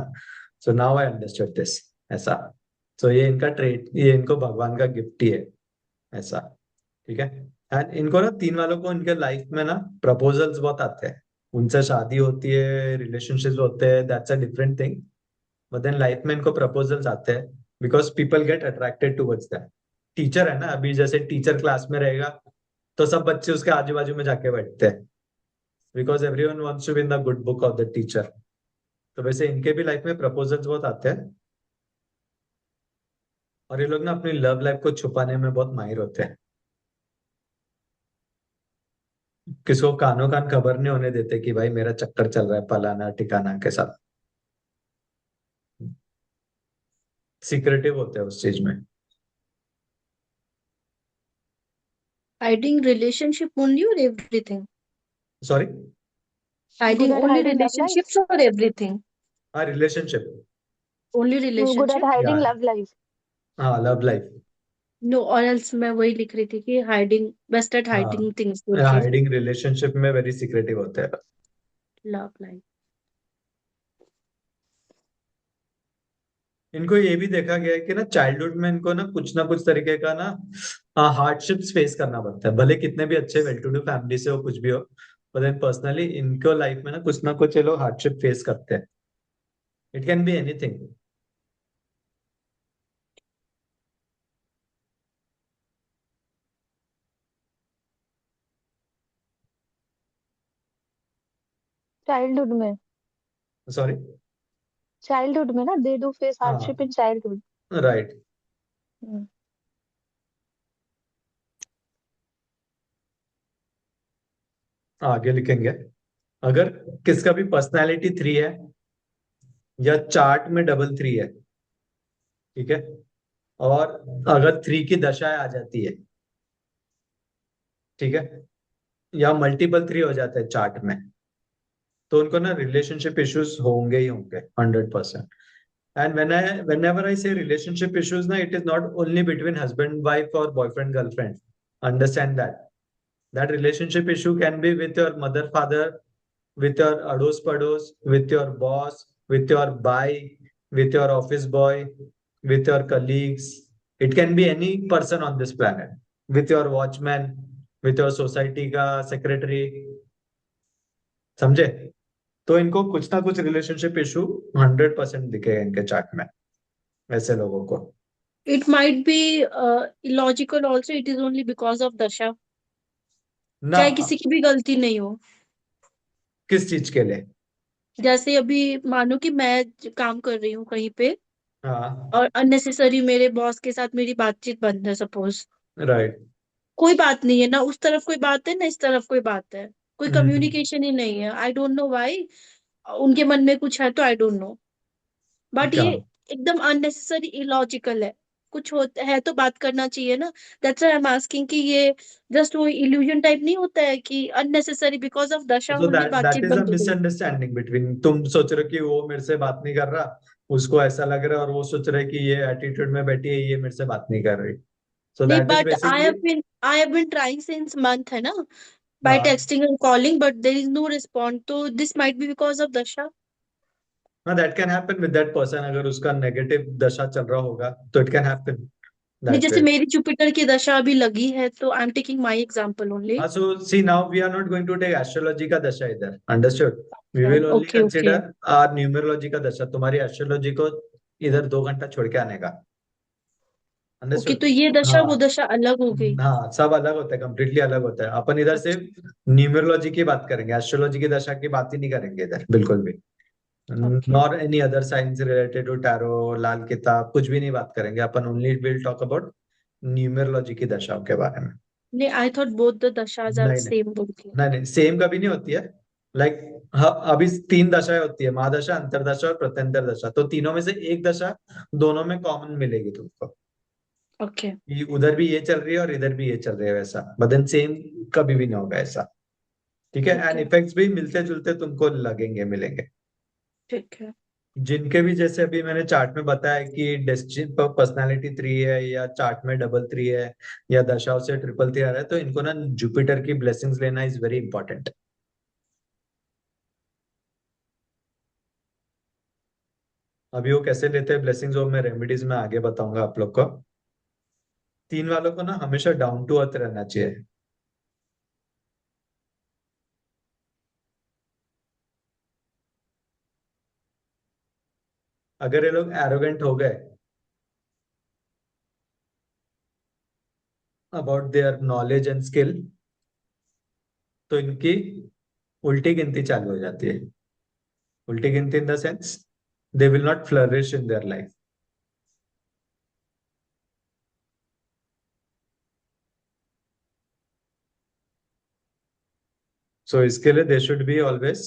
So now I understood this, ऐसा। सो ये इनका ट्रेट, ये इनको भगवान का गिफ्ट ही है, ऐसा। ठीक है। एंड इनको ना 3 वालों को इनके लाइफ में ना प्रपोजल्स बहुत आते हैं, उनसे शादी होती है, रिलेशनशिप्स होते हैं, that's a different thing. But then life में इनको प्रपोजल्स आते हैं because people get attracted towards that. Teacher है ना, अभी जैसे टीचर क्लास में रहेगा तो सब बच्चे उसके आजू बाजू में जाके बैठते हैं because everyone wants to be in the good book of the teacher. तो वैसे इनके भी लाइफ में प्रपोजल्स बहुत आते हैं, और ये लोग ना अपनी लव लाइफ को छुपाने में बहुत माहिर होते हैं, किसी को कानों कान खबर नहीं होने देते कि भाई मेरा चक्कर चल रहा है फलाना ठिकाना के साथ। सीक्रेटिव होते हैं उस चीज में। Hiding relationship only or everything? Sorry. Good Hiding at only hiding love life. relationships or everything? हाँ relationship. Only good at relationship? या हाइडिंग लव लाइफ। हाँ love life. No, or else मैं वही लिख रही थी कि hiding, best at हाँ hiding things बोल के हाइडिंग रिलेशनशिप में वेरी सीक्रेटिव होते हैं। love life. इनको ये भी देखा गया है कि ना चाइल्डहुड में इनको ना कुछ तरीके का ना हार्डशिप्स फेस करना पड़ता है, भले कितने भी अच्छे वेल टू डू फैमिली से हो कुछ भी हो, पर देन पर्सनली इनको लाइफ में ना कुछ ये लोग हार्डशिप फेस करते हैं। It can be anything. Childhood में। सॉरी। चाइल्डहुड में ना दे डू फेस हार्डशिप हाँ इन चाइल्डहुड। राइट। आगे लिखेंगे, अगर किसका भी पर्सनालिटी 3 है या चार्ट में डबल 3 है, ठीक है, और अगर 3 की दशाएं आ जाती है, ठीक है, या मल्टीपल 3 हो जाता है चार्ट में, तो उनको ना रिलेशनशिप इश्यूज होंगे ही होंगे 100%। And whenever I say relationship issues na, it is not only between husband wife or boyfriend girlfriend, understand that relationship issue can be with your mother father, with your ados pados, with your boss, with your bai, with your office boy, with your colleagues. It can be any person on this planet, with your watchman, with your society का secretary, समझे। तो इनको कुछ ना कुछ relationship issue 100% दिखेगा इनके chart में, ऐसे लोगों को। It might be illogical also. It is only because of dasha. ना चाहे किसी की भी गलती नहीं हो। किस चीज के लिए। जैसे अभी मानो कि मैं काम कर रही हूँ कहीं पे हाँ और अननेसेसरी मेरे बॉस के साथ मेरी बातचीत बंद है सपोज। राइट। कोई बात नहीं है ना, उस तरफ कोई बात है ना इस तरफ कोई बात है, कोई हम्म। कम्युनिकेशन ही नहीं है। आई डोंट नो व्हाई, उनके मन में कुछ है तो आई डोंट नो, बट क्या। ये एकदम अननेसेसरी इलॉजिकल है। कुछ होता है तो बात करना चाहिए ना। That's why I am asking कि ये जस्ट वो इल्यूजन टाइप नहीं होता है कि अननेसेसरी बिकॉज ऑफ दशा सो ओनली दैट बातचीत इज अ बंद हो गई। मिसअंडरस्टैंडिंग बिटवीन, तुम सोच रहे हो कि वो मेरे से बात नहीं कर रहा, उसको ऐसा लग रहा है, और वो सोच रहे हैं कि ये एटीट्यूड में बैठी है, ये मेरे से बात नहीं कर रही। सो नहीं, that is but basically. I have been trying since month है ना, बाय हाँ texting and calling, but there is no respond, तो this might be because of dasha. हाँ, that can happen with that person, अगर उसका negative दशा चल रहा होगा तो इट कैन हैपन नहीं, दैट जैसे वे। मेरी जुपिटर की दशा अभी लगी है, तो I am taking my example only. हाँ, so see now we are not going to take astrology का दशा इधर, understood? We will only okay okay consider our numerology का दशा, तुम्हारी एस्ट्रोलॉजी को इधर 2 घंटा छोड़ के आने का, ओके, अंडरस्टूड? तो ये दशा वो हाँ, दशा अलग हो गई। हाँ, सब अलग होता है, कम्प्लीटली अलग होता है। अपन इधर अच्छा। सिर्फ न्यूमरोलॉजी की बात करेंगे, एस्ट्रोलॉजी की दशा की बात ही नहीं करेंगे इधर, बिल्कुल भी। Okay. Nor any other science related to tarot, Lal Kitab, कुछ भी नहीं बात करेंगे अपन, only will talk about numerology की दशाओं के बारे में। नहीं, I thought both the dashas are नहीं, नहीं, सेम बोल के। नहीं, नहीं, सेम कभी नहीं होती है। लाइक, अभी 3 दशाएं होती है, महादशा, अंतरदशा और प्रत्यंतर दशा, तो तीनों में से एक दशा दोनों में कॉमन मिलेगी तुमको, ओके कि उधर भी ये चल रही है और इधर भी ये चल रही है, वैसा, बट सेम कभी भी नहीं होगा ऐसा। ठीक है, ठीक एंड है। इफेक्ट्स भी मिलते जुलते तुमको लगेंगे, मिलेंगे। ठीक है। जिनके भी, जैसे अभी मैंने चार्ट में बताया कि डेस्टिनी पर्सनालिटी 3 है, या चार्ट में डबल 3 है, या दशाओं से ट्रिपल 3 आ रहा है, तो इनको ना जुपिटर की ब्लेसिंग्स लेना इज वेरी इंपॉर्टेंट। अभी वो कैसे लेते हैं ब्लेसिंग्स, वो मैं रेमेडीज में आगे बताऊंगा आप लोग को। 3 वालों को ना हमेशा डाउन टू अर्थ रहना चाहिए। अगर ये लोग एरोगेंट हो गए about their knowledge and skill, तो इनकी उल्टी गिनती चालू हो जाती है। उल्टी गिनती in the sense, they will not flourish in their life. So इसके लिए they should be always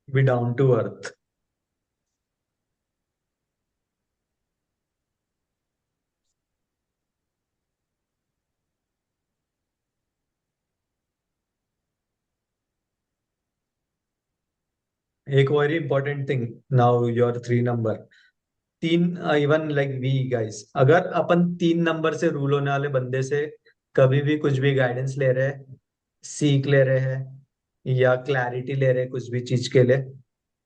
be down to earth. एक और important thing, now your 3 number, तीन, इवन लाइक वी गाइस, अगर अपन 3 नंबर से रूल होने वाले बंदे से कभी भी कुछ भी गाइडेंस ले रहे हैं, सीख ले रहे हैं, या क्लैरिटी ले रहे हैं कुछ भी चीज के लिए,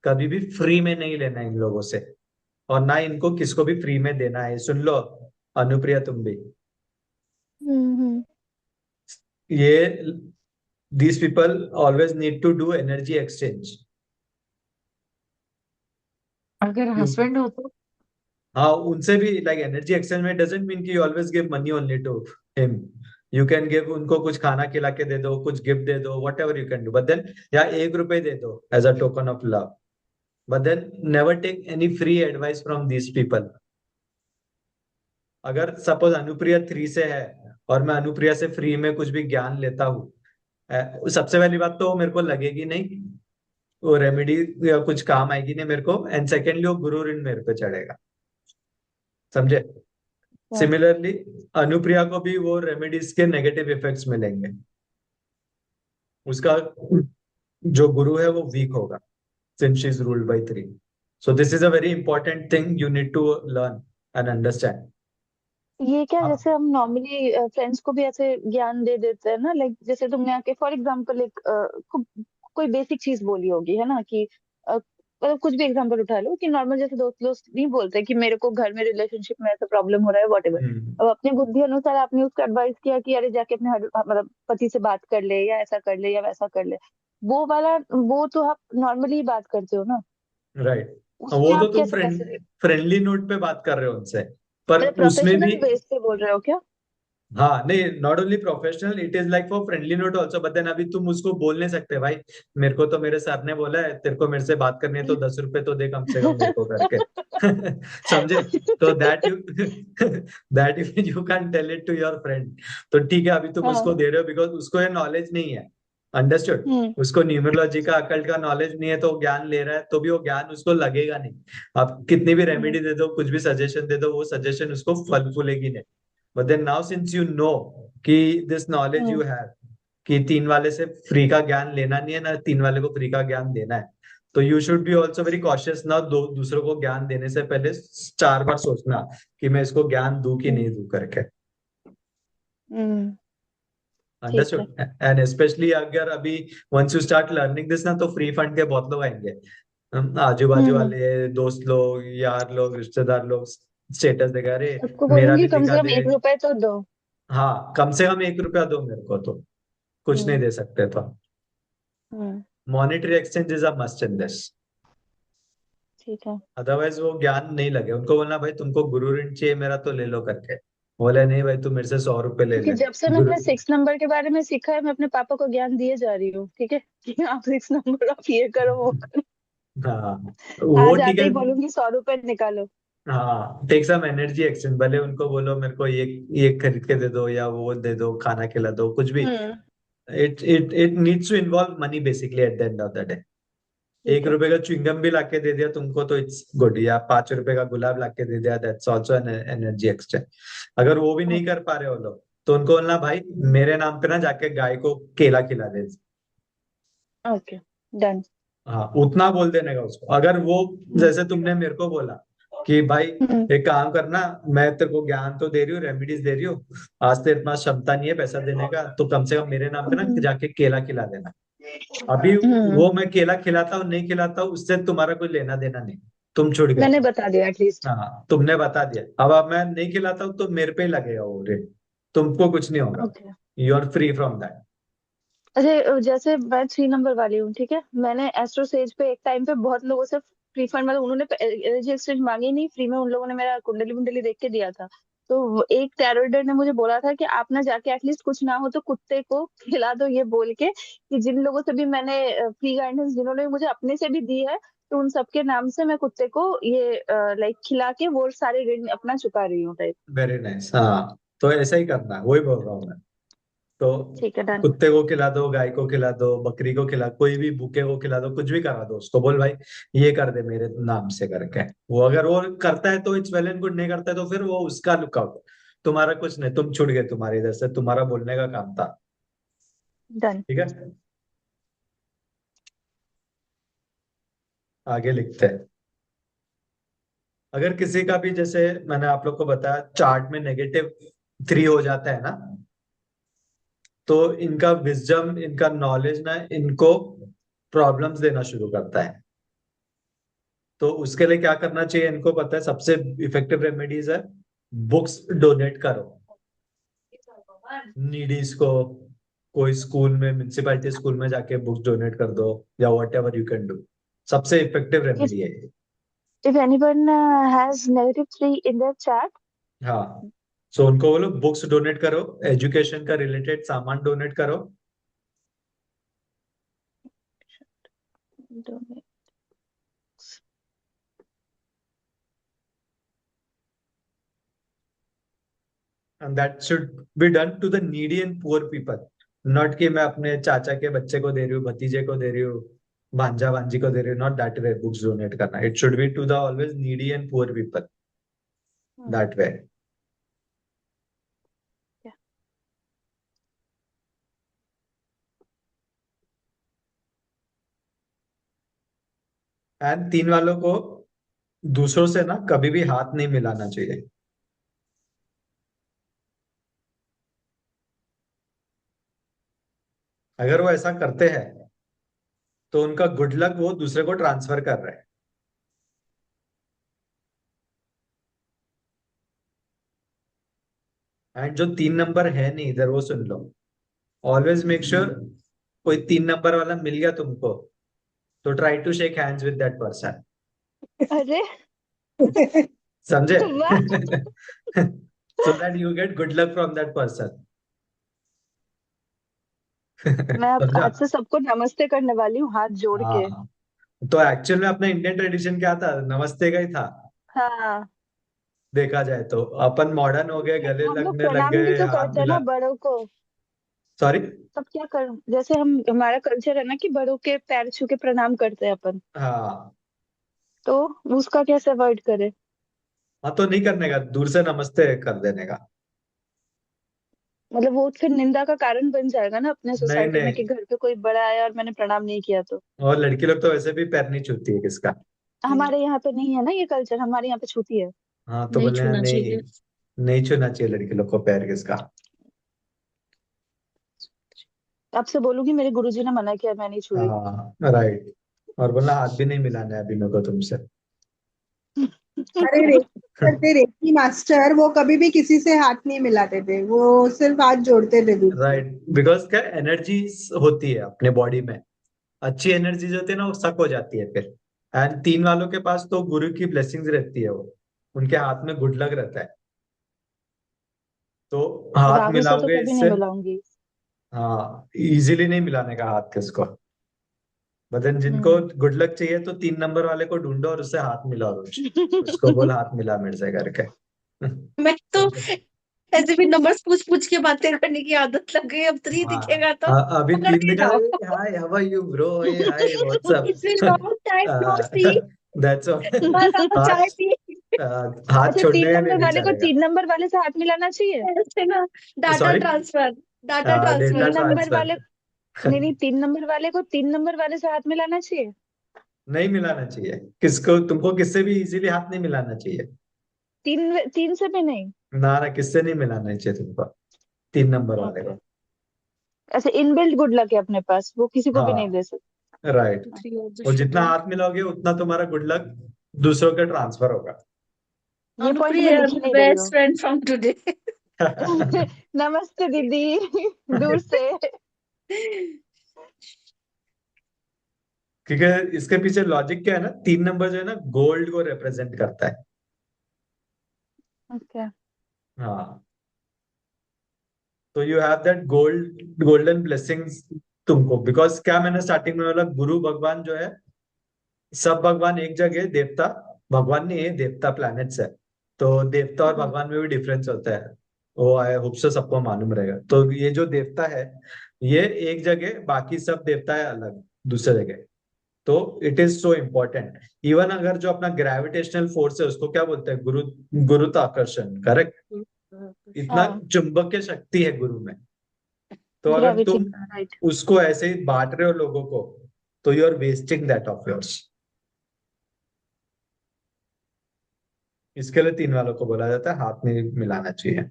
कभी भी फ्री में नहीं लेना इन लोगों से, और ना इनको किसको भी फ्री में देना है, सुन लो अनुप्रिया, तुम भी। हम्म। ये, these people always need to do energy exchange. अगर हस्बैंड हो तो हाँ, उनसे भी लाइक एनर्जी एक्सचेंज में डजंट मीन कि you always give money only to him. You can give, उनको कुछ खाना खिला के दे दो, कुछ गिफ्ट दे दो, whatever you can do, but then, या 1 रुपए दे दो as a token of love, but then never take any free advice from these people. अगर सपोज अनुप्रिया 3 से है और मैं अनुप्रिया से फ्री में कुछ भी ज्ञान लेता हूँ, सबसे पहली बात तो वो मेरे को लगेगी नहीं, वो रेमेडी या कुछ काम आएगी नहीं मेरे को, एंड सेकेंडली वो गुरु ऋण मेरे पे चढ़ेगा, समझे? हाँ। सिमिलरली अनुप्रिया को भी वो रेमेडीज के नेगेटिव इफेक्ट्स मिलेंगे, उसका जो गुरु है वो वीक होगा, since she is ruled by 3। So this is a very important thing you need to learn and understand. ये क्या, जैसे हम नॉर्मली फ्रेंड्स को भी ऐसे ज्ञान दे देते हैं ना, लाइक जैसे तुमने आके फॉर एग्जांपल एक कोई बेसिक चीज बोली होगी, है ना, कि मतलब कुछ भी एग्जांपल उठा लो, कि नॉर्मल जैसे दोस्त लोग नहीं बोलते कि मेरे को घर में रिलेशनशिप में ऐसा प्रॉब्लम हो रहा है, वॉट एवर। अब अपनी बुद्धि अनुसार आपने उसको एडवाइस किया कि अरे जाके अपने मतलब पति से बात कर ले, या ऐसा कर ले, या वैसा कर ले। वो वाला, वो तो आप नॉर्मली बात करते हो ना, राइट, उसमें वो तो आप तुम कैसे कैसे, फ्रेंडली नोट पे बात कर रहे हो उनसे, पर मतलब उसमें भी, प्रोफेशनल बेस पे बोल रहे हो क्या? हाँ, नहीं, not only professional, it is like for friendly note also, but then अभी तुम उसको बोल नहीं सकते भाई, मेरे को तो मेरे सर ने बोला है, तेरे को मेरे से बात करनी है तो 10 रुपए तो दे कम से कम मेरे को करके। समझे? तो that you that you can tell it to your friend. तो ठीक है, अभी तुम उसको हाँ। दे रहे हो बिकॉज उसको ये नॉलेज नहीं है, अंडरस्टूड? हम्म। उसको न्यूमरोलॉजी का, अकल्ट का नॉलेज नहीं है, तो वो ज्ञान ले रहा है, तो भी वो ज्ञान उसको लगेगा नहीं। आप कितनी भी हम्म। रेमेडी दे दो, कुछ भी सजेशन दे दो, वो सजेशन उसको फल फूलेगी नहीं। But then now since you know कि this knowledge hmm. You have, कि 3 वाले से फ्री का ज्ञान लेना नहीं है ना, 3 वाले को फ्री का ज्ञान देना है, तो you should be also very cautious ना, दूसरों को ज्ञान देने से पहले 4 बार सोचना कि मैं इसको ज्ञान दूं कि हम्म। नहीं दूं करके, हम्म। ठीक है। अंडरस्टूड? एंड स्पेशली अगर अभी once you start learning this ना, तो फ्री फंड के बहुत लोग आएंगे, आजू बाजू हम्म वाले दोस्त लोग, यार लोग, रिश्तेदार लोग स्टेटस देखा, अरे सबको मेरा बोलूंगी भी कम से दिखा कम दे। 1 रुपए तो दो। हाँ, कम से कम 1 रुपया दो मेरे को, तो कुछ नहीं हम्म दे सकते तो। Hmm monetary exchange is a must in this. ठीक है। अदरवाइज वो ज्ञान नहीं लगे, उनको बोलना भाई तुमको गुरु ऋण चाहिए मेरा तो ले लो करके, बोले नहीं भाई तू मेरे से 100 रुपए ले क्योंकि ले। जब से गुरु, मैंने 6 नंबर के बारे में सीखा है मैं अपने पापा को ज्ञान दिए जा रही हूँ, ठीक है कि आप 6 नंबर, आप ये करो वो करो। हाँ वो आज ठीक आते है। ही बोलूंगी 100 रुपए निकालो। हाँ, टेक सम एनर्जी एक्सचेंज, भले उनको बोलो मेरे को ये खरीद के दे दो या वो दे दो, खाना खिला दो, कुछ भी। Hmm it needs to involve money basically at the end of the day. एक ठीक है। रुपए का च्युइंगम भी लाके दे दिया तुमको तो इट्स गुड, या 5 रुपए का गुलाब लाके दे दिया, that's also an energy exchange. अगर वो भी नहीं कर पा रहे हो लोग, तो उनको बोलना भाई मेरे नाम पे ना जाके गाय को केला खिला दे। Okay done. हाँ, उतना बोल देने का उसको। अगर वो, जैसे तुमने मेरे को बोला कि भाई हम्म एक काम करना, मैं तेरे को ज्ञान तो दे रही हूँ, रेमेडीज दे रही हूँ, आज तेरे पास क्षमता नहीं है पैसा देने का, तो कम से कम मेरे नाम पे ना हम्म जाके केला खिला देना। अभी हम्म, वो मैं केला खिलाता हूँ नहीं खिलाता हूँ, उससे तुम्हारा कोई लेना देना नहीं, तुम छुट गए। मैंने बता दिया एटलीस्ट। हाँ, तुमने बता दिया, अब मैं नहीं खिलाता हूँ तो मेरे पे ही लगेगा वो रेट, तुमको कुछ नहीं होगा। Okay. You are free from that. अरे जैसे मैं 3 नंबर वाली हूँ, ठीक है, मैंने एस्ट्रो सेज पे एक टाइम पे बहुत लोगों से फ्री फंड, मतलब उन्होंने एनर्जी एक्सचेंज मांगी नहीं, फ्री में उन लोगों ने मेरा कुंडली वुंडली देख के दिया था। तो एक टैरो रीडर ने मुझे बोला था कि आप ना जाके एटलीस्ट कुछ ना हो तो कुत्ते को खिला दो, ये बोल के कि जिन लोगों से भी मैंने फ्री गाइडेंस जिन्होंने मुझे अपने से भी दी है, तो उन सबके नाम से मैं कुत्ते को ये लाइक खिला के वो सारे ऋण अपना चुका रही हूँ टाइप। वेरी नाइस, हाँ तो ऐसा ही करना है, वही बोल रहा हूँ मैं। तो ठीक है डन। कुत्ते को खिला दो, गाय को खिला दो, बकरी को खिला, कोई भी भूखे को खिला दो, कुछ भी करा दो उसको, बोल भाई ये कर दे मेरे नाम से करके। वो अगर वो करता है तो इट्स वेल एंड गुड, नहीं करता है तो फिर वो उसका लुकआउट। तुम्हारा कुछ नहीं, तुम छूट गए, तुम्हारे इधर से तुम्हारा बोलने का काम था। डन। ठीक है, आगे लिखते हैं। अगर किसी का भी, जैसे मैंने आप लोग को बताया, चार्ट में -3 हो जाता है ना, तो इनका विजडम, इनका नॉलेज ना इनको प्रॉब्लम्स देना शुरू करता है। तो उसके लिए क्या करना चाहिए, इनको पता है सबसे इफेक्टिव रेमेडीज है, बुक्स डोनेट करो नीडीज को। कोई स्कूल में, म्युनिसिपैलिटी स्कूल में जाके बुक्स डोनेट कर दो, या what ever you can do, सबसे इफेक्टिव If रेमेडी है ये। if anyone has -3 in their chat, हाँ, सो उनको बोलो बुक्स डोनेट करो, एजुकेशन का रिलेटेड सामान डोनेट करो। donate. And that should be done to the needy and poor people. Not कि मैं अपने चाचा के बच्चे को दे रही हूँ, भतीजे को दे रही हूँ, भांजा भांजी को दे रही हूँ, not that way books donate करना, it should be to the always needy and poor people, that way. Yeah. And 3 वालों को दूसरों से ना कभी भी हाथ नहीं मिलाना चाहिए। अगर वो ऐसा करते हैं तो उनका गुड लक वो दूसरे को ट्रांसफर कर रहे हैं। एंड जो 3 नंबर है नहीं इधर, वो सुन लो, ऑलवेज मेक श्योर कोई 3 नंबर वाला मिल गया तुमको, तो try to shake hands with that person. अरे समझे? वाह। So that you get good luck from that person. मैं अब समझा? आज से सबको नमस्ते करने वाली हूँ हाथ जोड़ के। हाँ, तो एक्चुअल में अपना इंडियन ट्रेडिशन क्या था, नमस्ते का ही था। हाँ। देखा जाए तो अपन मॉडर्न हो गए, गले हम लोग लगने लग प्रणाम भी गए, तो हाथ करते हैं मिला। ना बड़ों को। सॉरी। तब क्या कर, जैसे हम हमारा कल्चर है ना कि बड़ों के पैर छू के प्रणाम करते हैं अपन, हाँ तो उसका कैसे अवॉइड करें? हाँ, तो नहीं करने का, दूर से नमस्ते कर देने का। मतलब वो फिर निंदा का कारण बन जाएगा ना अपने नहीं सोसाइटी में नहीं, कि घर पे कोई बड़ा आया और मैंने प्रणाम नहीं किया तो। और लड़की लोग तो वैसे भी पैर नहीं छूती है किसका। हमारे यहाँ पे नहीं है ना ये कल्चर, हमारे यहाँ पे छूती है। हाँ, तो नहीं बोले छूना नहीं, चाहिए। नहीं छूना चाहिए लड़की लोग को पैर किसका। अब से बोलूंगी मेरे गुरुजी ने मना किया, मैं नहीं छुई। हाँ राइट, और बोलना हाथ भी नहीं मिलाना है अभी मेरे को तुमसे। अरे रेकी करते रेकी मास्टर, वो कभी भी किसी से हाथ नहीं मिलाते थे, वो सिर्फ हाथ जोड़ते थे दूसरे। राइट, बिकॉज क्या एनर्जी होती है अपने बॉडी में, अच्छी एनर्जी होती है ना वो सक हो जाती है फिर। एंड 3 वालों के पास तो गुरु की ब्लेसिंग्स रहती है, वो उनके हाथ में गुड लक रहता है, तो हाथ राहु से तो मिलाओगे कभी नहीं इससे। मिलाऊंगी। हाँ, इजीली नहीं मिलाने का हाथ किसको। बदन जिनको हम्म। गुड लक चाहिए तो 3 नंबर वाले को ढूंढो और उससे हाथ मिलाओ रोज, उसको बोल हाथ मिला मेरे से करके। मैं तो ऐसे भी नंबर्स पूछ पूछ के बातें करने की आदत लग गई, अब 3 हाँ, दिखेगा तो अभी पकड़ 3 के दिखा, जाओ। Hi how are you bro, ए hi It's been long time no what's up. see। That's बस अब चाय हाथ, पी। हाथ अच्छा, छोड़ने 3 में भी नंबर नहीं वाले को चलेगा। 3 नंबर वाले से हाथ मिलाना चाहिए। ऐसे ना, data sorry, transfer, data data 3 transfer. Number वाले, ट्रांसफर। नहीं नहीं, 3 नंबर वाले को 3 नंबर वाले से हाथ मिलाना चाहिए। नहीं मिलाना चाहिए किसको, तुमको किससे भी इजीली हाथ नहीं मिलाना चाहिए। 3 से भी नहीं। ना किससे नहीं मिलाना चाहिए तुमको, 3 नंबर वाले ओके। को। ऐसे इनबिल्ट गुड लक है अपने पास, वो किसी को भी नहीं हाँ, दे सकते। राइट। 2 3 और और जितना शुक्ला। हाथ मिलाओगे उतना तुम्हारा गुड लक दूसरों के ट्रांसफर होगा। ये पॉइंट मैं अनुप्रिया, लिख ही नहीं रही बेस्ट हूँ। Friend from today. नमस्ते दीदी, दूर से। क्योंकि इसके पीछे लॉजिक क्या है ना, 3 नंबर जो है ना गोल्ड को रिप्रेजेंट करता है। ओके। हाँ, तो you have that golden blessings तुमको, बिकॉज क्या मैंने स्टार्टिंग में बोला, गुरु भगवान जो है, सब भगवान एक जगह, देवता भगवान नहीं है, देवता प्लैनेट्स है। तो देवता और भगवान में भी डिफरेंस होता है, वो आई होप से सबको मालूम रहेगा। तो ये जो देवता है ये एक जगह, बाकी सब देवता है अलग दूसरे जगह। तो it is so important. Even अगर जो अपना ग्रेविटेशनल फोर्स है उसको क्या बोलते हैं, गुरुत्वाकर्षण, करेक्ट। इतना हाँ, चुंबकीय शक्ति है गुरु में। तो अगर ग्रेविटी, तुम राइट। उसको ऐसे ही बांट रहे हो लोगों को, तो you are wasting that of yours. इसके लिए 3 वालों को बोला जाता है हाथ में मिलाना चाहिए।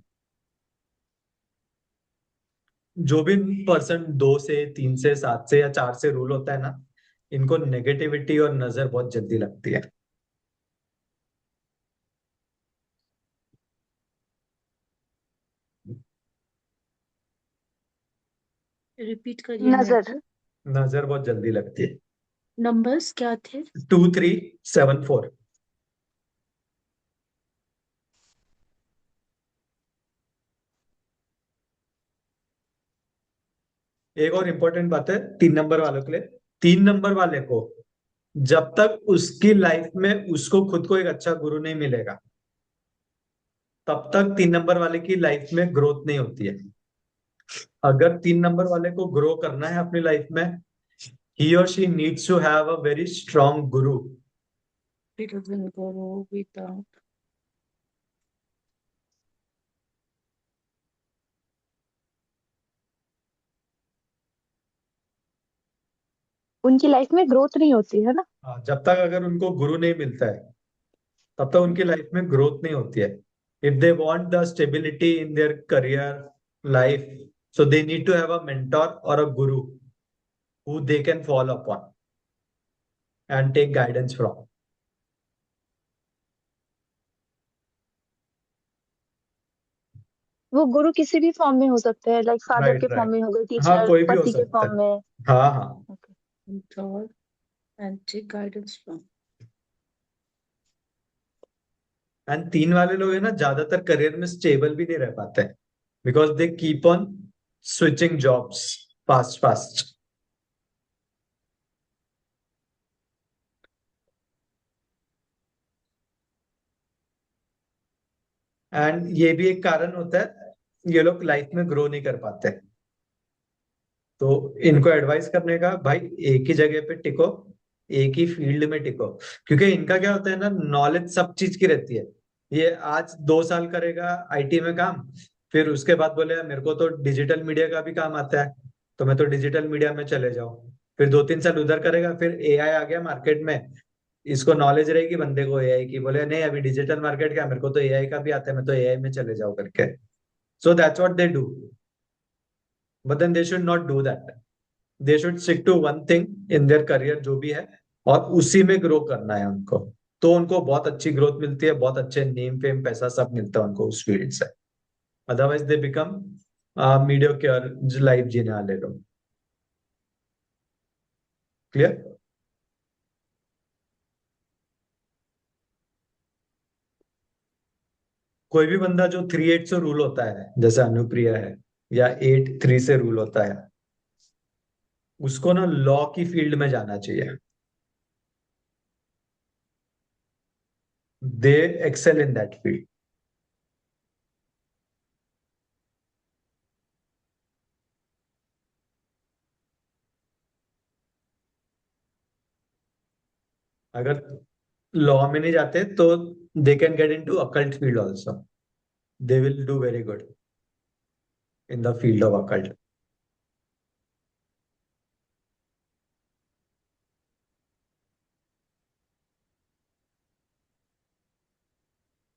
जो भी पर्सन 2 से 3 से 7 से या 4 से रूल होता है ना, इनको नेगेटिविटी और नजर बहुत जल्दी लगती है। रिपीट करिए नजर। नंबर। नजर बहुत जल्दी लगती है। नंबर्स क्या थे? 2374। एक और इम्पोर्टेंट बात है 3 नंबर वालों के लिए, 3 नंबर वाले को जब तक उसकी लाइफ में उसको खुद को एक अच्छा गुरु नहीं मिलेगा, तब तक 3 नंबर वाले की लाइफ में ग्रोथ नहीं होती है। अगर 3 नंबर वाले को ग्रो करना है अपनी लाइफ में, he or she needs to have a very strong guru. It doesn't go without। उनकी लाइफ में ग्रोथ नहीं होती है ना। जब तक अगर उनको गुरु नहीं मिलता है तब तक उनकी लाइफ में ग्रोथ नहीं होती है। If they want the stability in their career life, so they need to have a mentor और a guru who they can follow upon and take guidance from. वो गुरु किसी भी फॉर्म में हो सकते हैं, लाइक फादर के राइट, फॉर्म राइट। में हो गए, हाँ, टीचर, कोई भी हो पति के सकता फॉर्म है। में। हाँ, हाँ। Okay. mentor and take guidance from। And 3 वाले लोग है ना ज्यादातर करियर में स्टेबल भी नहीं रह पाते हैं, because they keep on switching jobs fast fast. And ये भी एक कारण होता है, ये लोग लाइफ में ग्रो नहीं कर पाते। तो इनको एडवाइस करने का, भाई एक ही जगह पे टिको, एक ही फील्ड में टिको। क्योंकि इनका क्या होता है ना, नॉलेज सब चीज की रहती है। ये आज 2 साल करेगा आईटी में काम, फिर उसके बाद बोले मेरे को तो डिजिटल मीडिया का भी काम आता है, तो मैं तो डिजिटल मीडिया में चले जाऊं। फिर 2 3 साल उधर करेगा, फिर एआई आ गया मार्केट में, इसको नॉलेज रहेगी बंदे को एआई की, बोले नहीं अभी डिजिटल मार्केट क्या, मेरे को तो एआई का भी आता है, मैं तो एआई में चले जाऊं करके। So that's what they do, but then they should not do that. They should stick to one thing in their career जो भी है, और उसी में ग्रो करना है उनको, तो उनको बहुत अच्छी ग्रोथ मिलती है, बहुत अच्छे नेम फेम पैसा सब मिलता है उनको उस फील्ड से। अदरवाइज दे बिकम मीडियोक्योर लाइफ जीने वाले लोग। क्लियर? कोई भी बंदा जो 3/8 से रूल होता है, जैसे अनुप्रिया है, या 8/3 से रूल होता है, उसको ना लॉ की फील्ड में जाना चाहिए। They excel in that field. अगर लॉ में नहीं जाते तो they can get in to occult field also. They will do very good in the field of occult.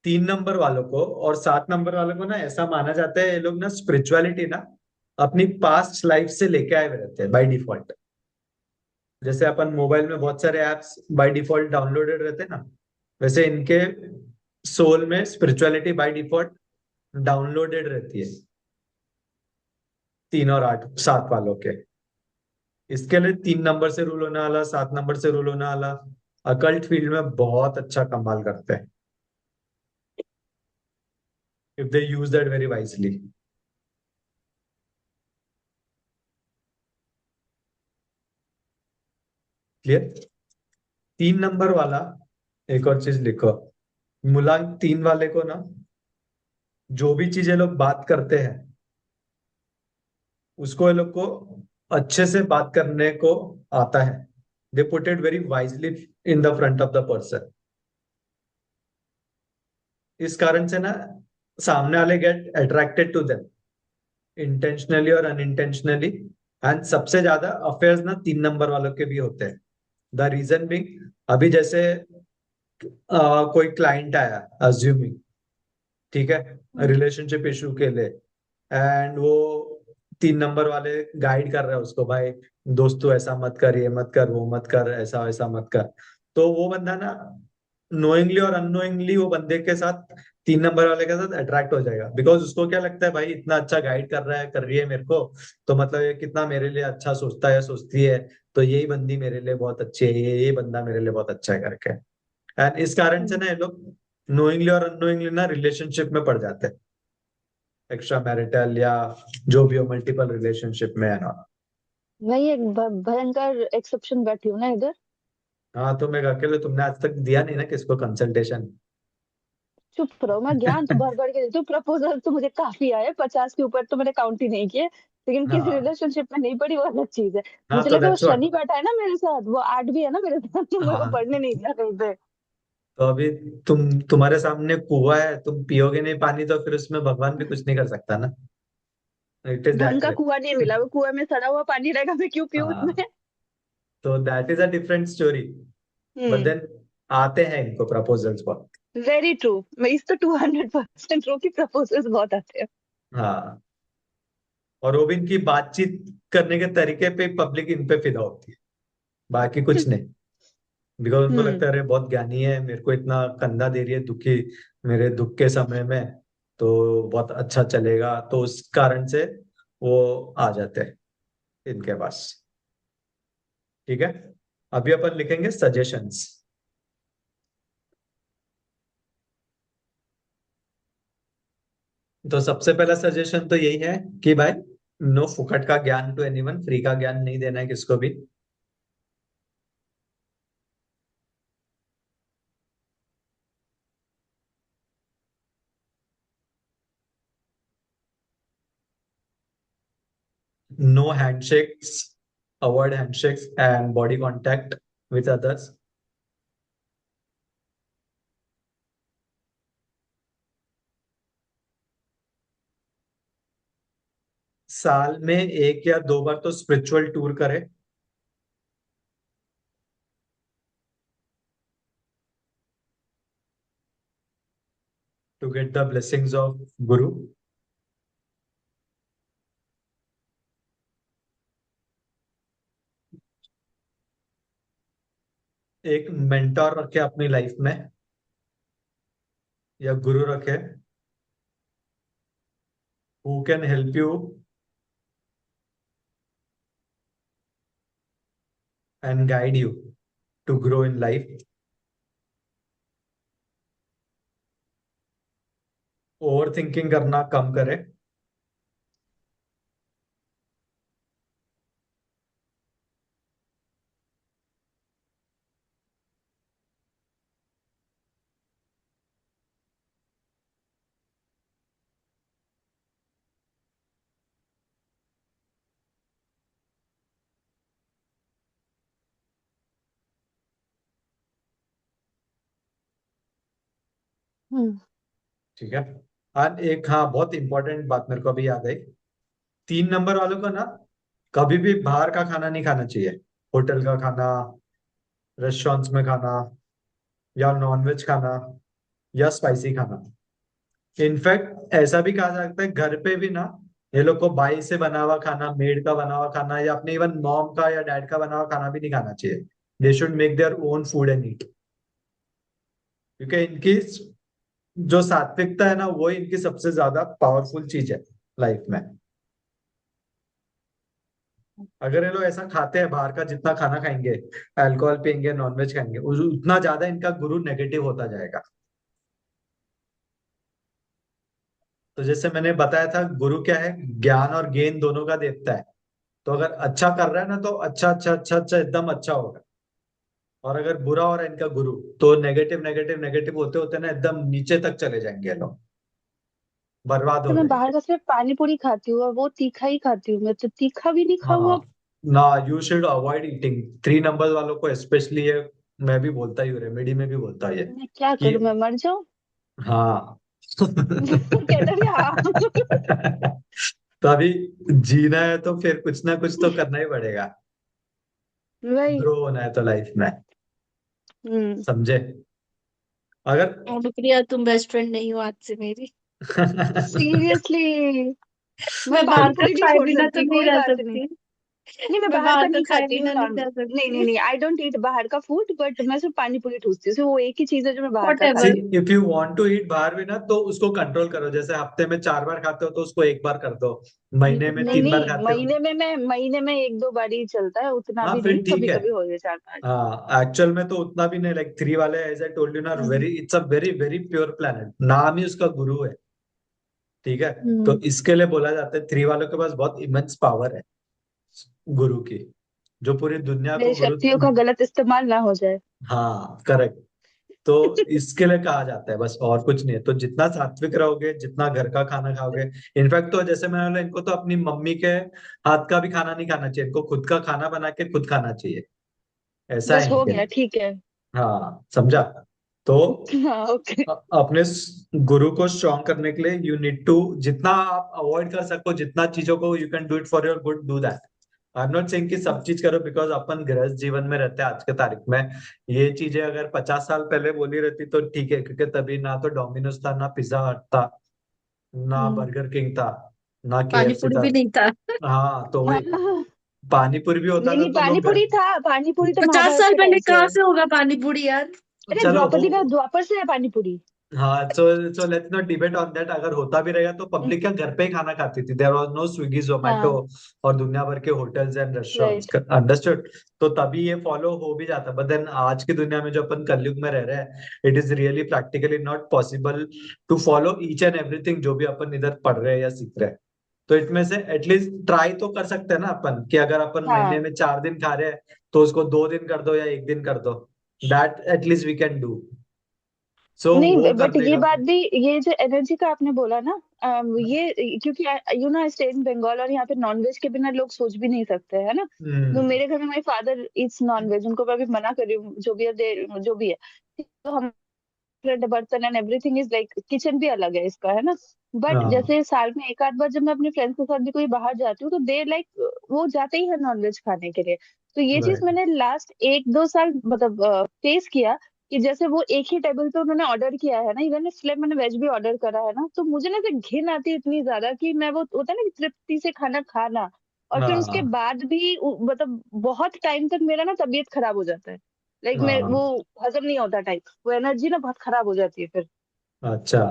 3 number वालों को और 7 नंबर वालों को ना ऐसा माना जाता है, ये लोग ना स्पिरिचुअलिटी ना अपनी पास्ट लाइफ से लेके आए हुए रहते हैं बाय डिफॉल्ट। जैसे अपन मोबाइल में बहुत सारे एप्स बाय डिफॉल्ट डाउनलोडेड रहते हैं ना, वैसे इनके सोल में स्पिरिचुअलिटी बाय डिफॉल्ट डाउनलोडेड रहती है, 3 और 8 7 वालों के। इसके लिए 3 नंबर से रूल होने वाला, 7 नंबर से रूल होने वाला अकल्ट फील्ड में बहुत अच्छा कमाल करते हैं, if they use that very wisely. Clear? 3 number वाला, एक और चीज लिखो, मूलांक 3 वाले को ना जो भी चीजें लोग बात करते हैं उसको ये लोग को अच्छे से बात करने को आता है। They put it very wisely in the front of the person. इस कारण से ना सामने वाले get attracted to them, intentionally और अनइंटेंशनली। एंड सबसे ज्यादा अफेयर्स ना 3 नंबर वालों के भी होते हैं। द रीजन बिंग, अभी जैसे कोई क्लाइंट आया अज्यूमिंग, ठीक है, रिलेशनशिप इशू के लिए, एंड वो 3 नंबर वाले गाइड कर रहे हैं उसको, भाई दोस्त तू ऐसा मत कर, ये मत कर, वो मत कर, ऐसा वैसा मत कर। तो वो बंदा ना नोइंगली और अननोइंगली वो बंदे के साथ, 3 नंबर वाले के साथ अट्रैक्ट हो जाएगा, बिकॉज उसको क्या लगता है, भाई इतना अच्छा गाइड कर रहा है, कर रही है मेरे को, तो मतलब ये कितना मेरे लिए अच्छा सोचता है, सोचती है, तो यही बंदी मेरे लिए बहुत अच्छी है, ये बंदा मेरे लिए बहुत अच्छा है करके। एंड इस कारण से ना ये लोग नोइंगली और अननोइंगली ना रिलेशनशिप में पड़ जाते हैं, एक्स्ट्रा मैरिटल या जो भी हो, मल्टीपल रिलेशनशिप में है ना। मैं ये भयंकर एक्सेप्शन बैठी हूँ ना इधर। हाँ तो मैं अकेले, तुमने आज तक दिया नहीं ना किसको कंसल्टेशन। चुप रहो, मैं ज्ञान तो भर भर के देती हूँ। प्रपोजल तो मुझे काफी आए, 50 के ऊपर तो मैंने काउंट ही नहीं किए, लेकिन किसी हाँ रिलेशनशिप में नहीं पड़ी, वो अलग चीज है। हाँ मुझे तो लगा वो दैट्स व्हाट। शनि बैठा है ना मेरे साथ, वो 8 भी है ना मेरे साथ, तो मेरे को हाँ पढ़ने नहीं दिया कहीं पे। तो अभी तुम्हारे सामने कुआं है, तुम पियोगे नहीं पानी तो फिर उसमें भगवान भी कुछ नहीं कर सकता ना। इट इज ढंग दैट का वे। कुआं नहीं मिला, वो कुएं में सड़ा हुआ पानी रहेगा, मैं क्यों पीऊं उसमें। हाँ तो that is a different story. But hmm. Then आते हैं इनको प्रपोजल्स बहुत। Very true. मैं इस तो 200% ट्रू की प्रपोजल्स बहुत आते हैं। हाँ, और वो भी इनकी बातचीत करने के तरीके पे पब्लिक इन पे फिदा होती है, बाकी कुछ नहीं। बिकॉज उनको हम्म। लगता है अरे बहुत ज्ञानी है, मेरे को इतना कंधा दे रही है दुखी, मेरे दुख के समय में, तो बहुत अच्छा चलेगा, तो उस कारण से वो आ जाते हैं इनके पास। ठीक है, अभी अपन लिखेंगे सजेशंस। तो सबसे पहला सजेशन तो यही है कि भाई नो फुकट का ज्ञान टू एनीवन, फ्री का ज्ञान नहीं देना है किसको भी। No handshakes, avoid handshakes and body contact with others. साल में 1 या 2 बार तो स्पिरिचुअल टूर करें, to get the blessings of guru. एक मेंटोर रखे अपनी लाइफ में, या गुरु रखे, who can help you and guide you to grow in life. Overthinking करना कम करे। हम्म। ठीक है। और एक, हाँ, बहुत इंपॉर्टेंट बात मेरे को अभी याद आई। 3 नंबर वालों को ना कभी भी बाहर का खाना नहीं खाना चाहिए। होटल का खाना, रेस्टोरेंट्स में खाना, या नॉनवेज खाना, या स्पाइसी खाना। इनफैक्ट ऐसा भी कहा जाता है घर पे भी ना, ये लोग को बाई से बना हुआ खाना, मेड का बना हुआ खाना, या अपने इवन मॉम का या डैड का बना हुआ खाना भी नहीं खाना चाहिए। They should make their own food and eat. क्योंकि इनकी जो सात्विकता है ना, वो इनकी सबसे ज्यादा पावरफुल चीज है लाइफ में। अगर ये लोग ऐसा खाते हैं, बाहर का जितना खाना खाएंगे, अल्कोहल पियेंगे, नॉनवेज खाएंगे, उतना ज्यादा इनका गुरु नेगेटिव होता जाएगा। तो जैसे मैंने बताया था, गुरु क्या है, ज्ञान और गेन दोनों का देवता है। तो अगर अच्छा कर रहा है ना, तो अच्छा अच्छा अच्छा अच्छा एकदम अच्छा होगा। और अगर बुरा हो रहा है इनका गुरु, तो नेगेटिव नेगेटिव नेगेटिव होते होते ना एकदम नीचे तक चले जाएंगे ये लोग, बर्बाद तो हो मैं जाएंगे। बाहर का सिर्फ पानी पूरी खाती हूँ और वो तीखा ही खाती हूँ, मैं तो तीखा भी नहीं हाँ खाऊंगा। ना, you should avoid eating. 3 number वालों को स्पेशली ये, मैं भी बोलता ही हूँ, रेमेडी में भी बोलता है ये मैं क्या कि, करूं, मैं मर जाऊं? हाँ। कहता भी हाँ। तो अभी जीना है तो फिर कुछ ना कुछ तो करना ही पड़ेगा। वही। ग्रो होना है तो लाइफ में, हम्म। समझे? अगर अनुप्रिया, तुम बेस्ट फ्रेंड नहीं हो आज से मेरी। सीरियसली। मैं मैं बाहर पानी का पूरी नहीं खाए छोड़ बिना तो सकती, नहीं कोई रह बात नहीं। सकती। नहीं, मैं मैं बाहर का बाहर का नहीं खाए खाती हूँ बिना नहीं नॉन। रह नहीं नहीं सकती। नहीं, आई डोंट ईट बाहर का फूड, बट मैं सिर्फ पानी पूरी ठूसती हूँ, सिर्फ वो एक ही चीज है जो मैं बाहर वॉट का सी, खाती एवर। हूँ। If you want to eat बाहर भी ना, तो उसको कंट्रोल करो। जैसे हफ्ते में 4 बार खाते हो तो उसको 1 बार कर दो। महीने में नहीं 3 बार नहीं, खाते हो। महीने में एक दो बार ही चलता है, उतना हाँ भी फिर नहीं, ठीक कभी है। कभी हो गए 4 5। हाँ, एक्चुअल में तो उतना भी नहीं। लाइक 3 वाले, एज आई टोल्ड यू ना, hmm. Very, it's a very very pure planet, नाम ही उसका गुरु है। ठीक है। तो हम्म। इसके लिए बोला जाता है 3 वालों के पास बहुत इमेंस पावर है, गुरु की, जो पूरी दुनिया को मेरी गुरु। शक्तियों का गलत इस्तेमाल ना हो जाए। हाँ करेक्ट। तो इसके लिए कहा जाता है, बस और कुछ नहीं है। तो जितना सात्विक रहोगे, जितना घर का खाना खाओगे। इनफैक्ट तो जैसे मैंने बोला, इनको तो अपनी मम्मी के हाथ का भी खाना नहीं खाना चाहिए, इनको खुद का खाना बना के खुद खाना चाहिए। ऐसा बस है हो इनके गया, लिए। ठीक है। हाँ, समझा? तो हाँ, ओके। अपने गुरु को स्ट्रॉन्ग करने के लिए यू नीड टू, जितना आप अवॉइड कर सको, जितना चीजों को you can do it for your good, do that. I am not saying कि सब चीज करो, बिकॉज अपन गृहस्थ जीवन में रहते हैं आज के तारीख में। ये चीजें अगर 50 साल पहले बोली रहती तो ठीक है, क्योंकि तभी ना तो डोमिनोज था, ना पिज्जा हट था, ना हम्म। बर्गर किंग था, ना पानी केएफसी पूरी था। भी नहीं था। हाँ तो हाँ। वही, पानीपुरी भी होता नहीं था नहीं, तो पानी लोग घर। पूरी था, पानी पूरी तो 50 महाभारत साल के पहले टाइम से कहाँ है। से होगा पानी पूरी यार। अरे चलो हो। द्रौपदी का द्वापर से है पानी पूरी। हाँ, so let's not debate on that. अगर होता भी रहेगा तो पब्लिक क्या घर पे ही खाना खाती थी? There was no Swiggy Zomato हाँ। और दुनिया भर के hotels and right. Restaurants. Understood? तो तभी ये फॉलो हो भी जाता। बट देन आज की दुनिया में जो अपन कलयुग में रह रहे हैं, it is really practically not possible to follow each and everything जो भी अपन इधर पढ़ रहे हैं या सीख रहे हैं। तो इसमें से एटलीस्ट ट्राई तो कर सकते हैं ना अपन, कि अगर अपन महीने हाँ। में 4 दिन खा रहे हैं, तो उसको 2 दिन कर दो या 1 दिन कर दो। That at least we can do. So वो नहीं, कर बट ये लेगा। बात भी, ये जो एनर्जी का आपने बोला ना, ये क्योंकि you know stay in Bengal, और यहाँ पे नॉनवेज के बिना लोग सोच भी नहीं सकते, है ना। तो हम्म। मेरे घर में माई फादर इट्स नॉनवेज, उनको मैं अभी मना कर रही हूँ, जो भी है जो भी है। तो हम बर्तन and everything is like, kitchen भी अलग है इसका, है ना। बट हाँ जैसे साल में एक आध बार जब मैं अपने फ्रेंड्स के साथ भी कोई बाहर जाती हूँ, तो दे लाइक, वो जाते ही है नॉनवेज खाने के लिए। तो ये चीज राइट। मैंने लास्ट एक दो साल मतलब फेस किया, कि जैसे वो एक ही टेबल पे उन्होंने ऑर्डर किया है ना, इवन इसलिए मैंने वेज भी ऑर्डर करा है ना, तो मुझे ना ऐसे घिन आती है इतनी ज्यादा, कि मैं, वो होता है ना कि तृप्ति से खाना खाना, और फिर उसके हाँ बाद भी मतलब बहुत टाइम तक मेरा ना तबीयत खराब हो जाता है। लाइक मैं हाँ वो हजम नहीं होता टाइप, वो एनर्जी ना बहुत खराब हो जाती है फिर। अच्छा।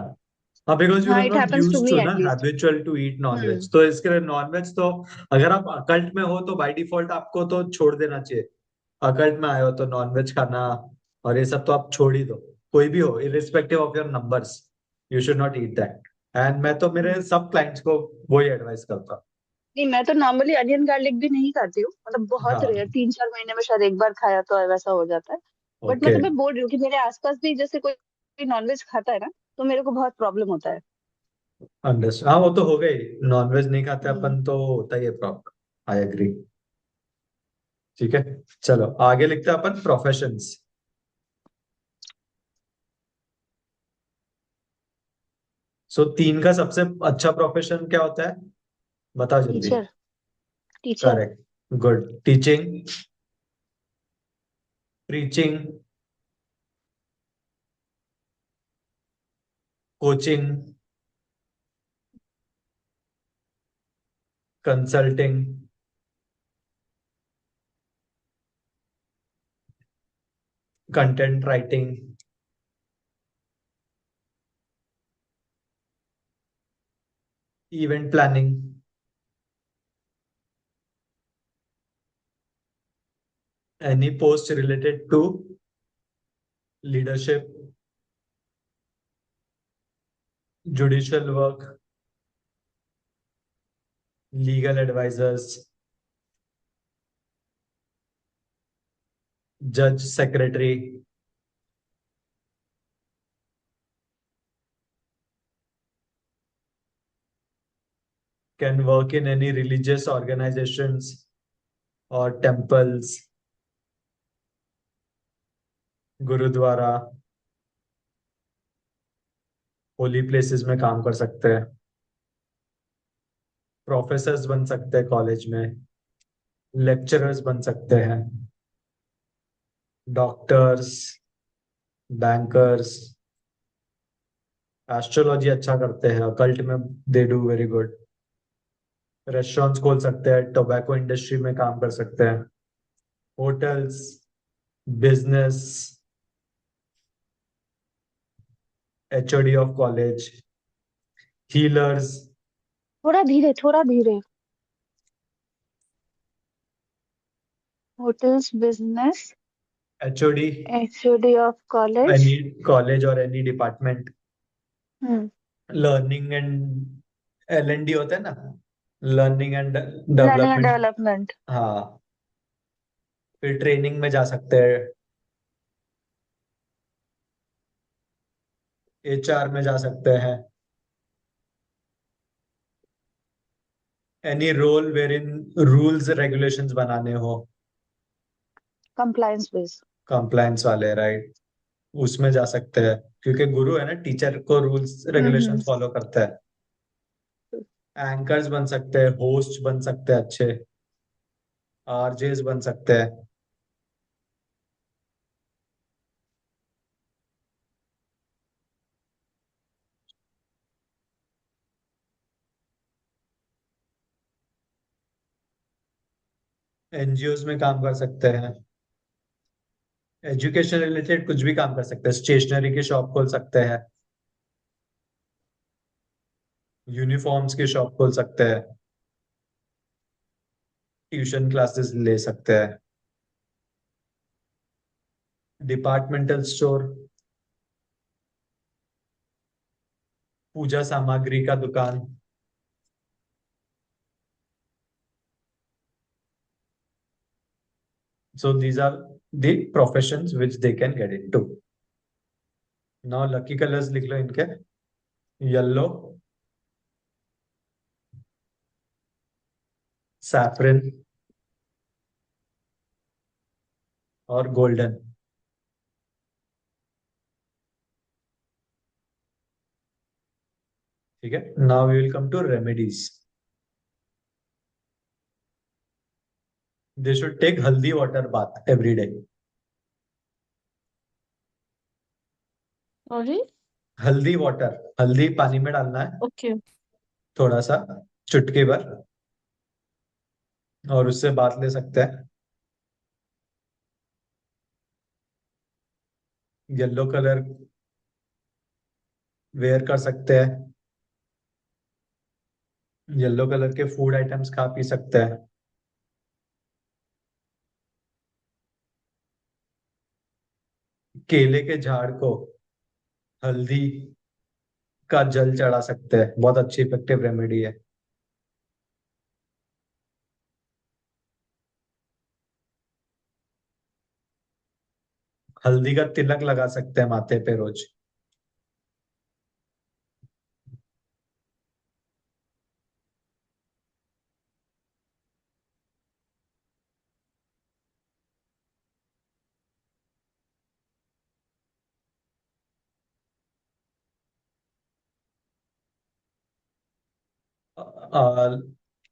हाँ बिकॉज यू हाँ, are it not happens to use me to ना at least. Habitual to eat hmm. Non veg, तो इसके लिए नॉनवेज तो अगर आप अकल्ट में हो तो बाय डिफॉल्ट आपको तो छोड़ देना चाहिए। अकल्ट में आए हो तो नॉनवेज खाना और ये सब तो आप छोड़ ही दो। कोई भी हो irrespective of your numbers, you should not eat that. And मैं तो मेरे सब क्लाइंट्स को वही एडवाइस करता हूँ। नहीं, मैं तो नॉर्मली अनियन गार्लिक भी नहीं खाती हूँ, मतलब बहुत हाँ रेयर, 3-4 महीने में शायद एक बार खाया तो वैसा हो जाता है। बट ओके मतलब मैं बोल रही हूँ कि मेरे आसपास भी जैसे कोई नॉनवेज खाता है ना, तो मेरे को बहुत प्रॉब्लम होता है। अंडरस्टैंड। हाँ वो तो हो गई, नॉनवेज नहीं खाते हम्म। अपन तो होता ही है प्रॉब्लम। I agree. ठीक है चलो आगे लिखते हैं अपन प्रोफेशंस। सो तीन का सबसे अच्छा प्रोफेशन क्या होता है बताओ जल्दी। Teacher. Teacher. Correct, good. Teaching, preaching, coaching, consulting, content writing, event planning, any post related to leadership, judicial work, legal advisers, जज, secretary, can work in any religious organizations or temples, gurdwara, holy places में काम कर सकते हैं। Professors बन सकते हैं college में, लेक्चरर्स बन सकते हैं, डॉक्टर्स, बैंकर्स, एस्ट्रोलॉजी अच्छा करते हैं, अकल्ट में they do very good, restaurants खोल सकते हैं, टोबैको इंडस्ट्री में काम कर सकते हैं, hotels, business, HOD of college, healers, थोड़ा धीरे, थोड़ा धीरे। Hotels, business, HOD, HOD of college. Any college और any department, hmm. Learning and L&D होता है ना, learning and learning and development. Development. हाँ फिर ट्रेनिंग में जा सकते हैं, HR में जा सकते हैं, any role where in rules regulations बनाने हो, कंप्लायंस बेस। कंप्लायंस वाले राइट, उसमें जा सकते हैं क्योंकि गुरु है ना, टीचर को रूल्स हम्म। रेगुलेशंस फॉलो करता है। एंकर्स बन सकते हैं, होस्ट बन सकते हैं अच्छे, RJs बन सकते हैं, NGOs में काम कर सकते हैं, एजुकेशन रिलेटेड कुछ भी काम कर सकते हैं, स्टेशनरी की शॉप खोल सकते हैं, यूनिफॉर्म्स की शॉप खोल सकते हैं, ट्यूशन क्लासेस ले सकते हैं, डिपार्टमेंटल स्टोर, पूजा सामग्री का दुकान। So these are the professions which they can get into. Now lucky colors लिख लो इनके, येलो, सैफरन और गोल्डन। ठीक है, now we will come to remedies. They should take haldi water bath every day. Sorry. Haldi water, हल्दी पानी में डालना है ओके। थोड़ा सा, चुटकी भर, और उससे बात ले सकते हैं। येलो कलर वेयर कर सकते हैं, येलो कलर के फूड आइटम्स खा पी सकते हैं, केले के झाड़ को हल्दी का जल चढ़ा सकते हैं, बहुत अच्छी इफेक्टिव रेमेडी है। हल्दी का तिलक लगा सकते हैं माथे पे रोज।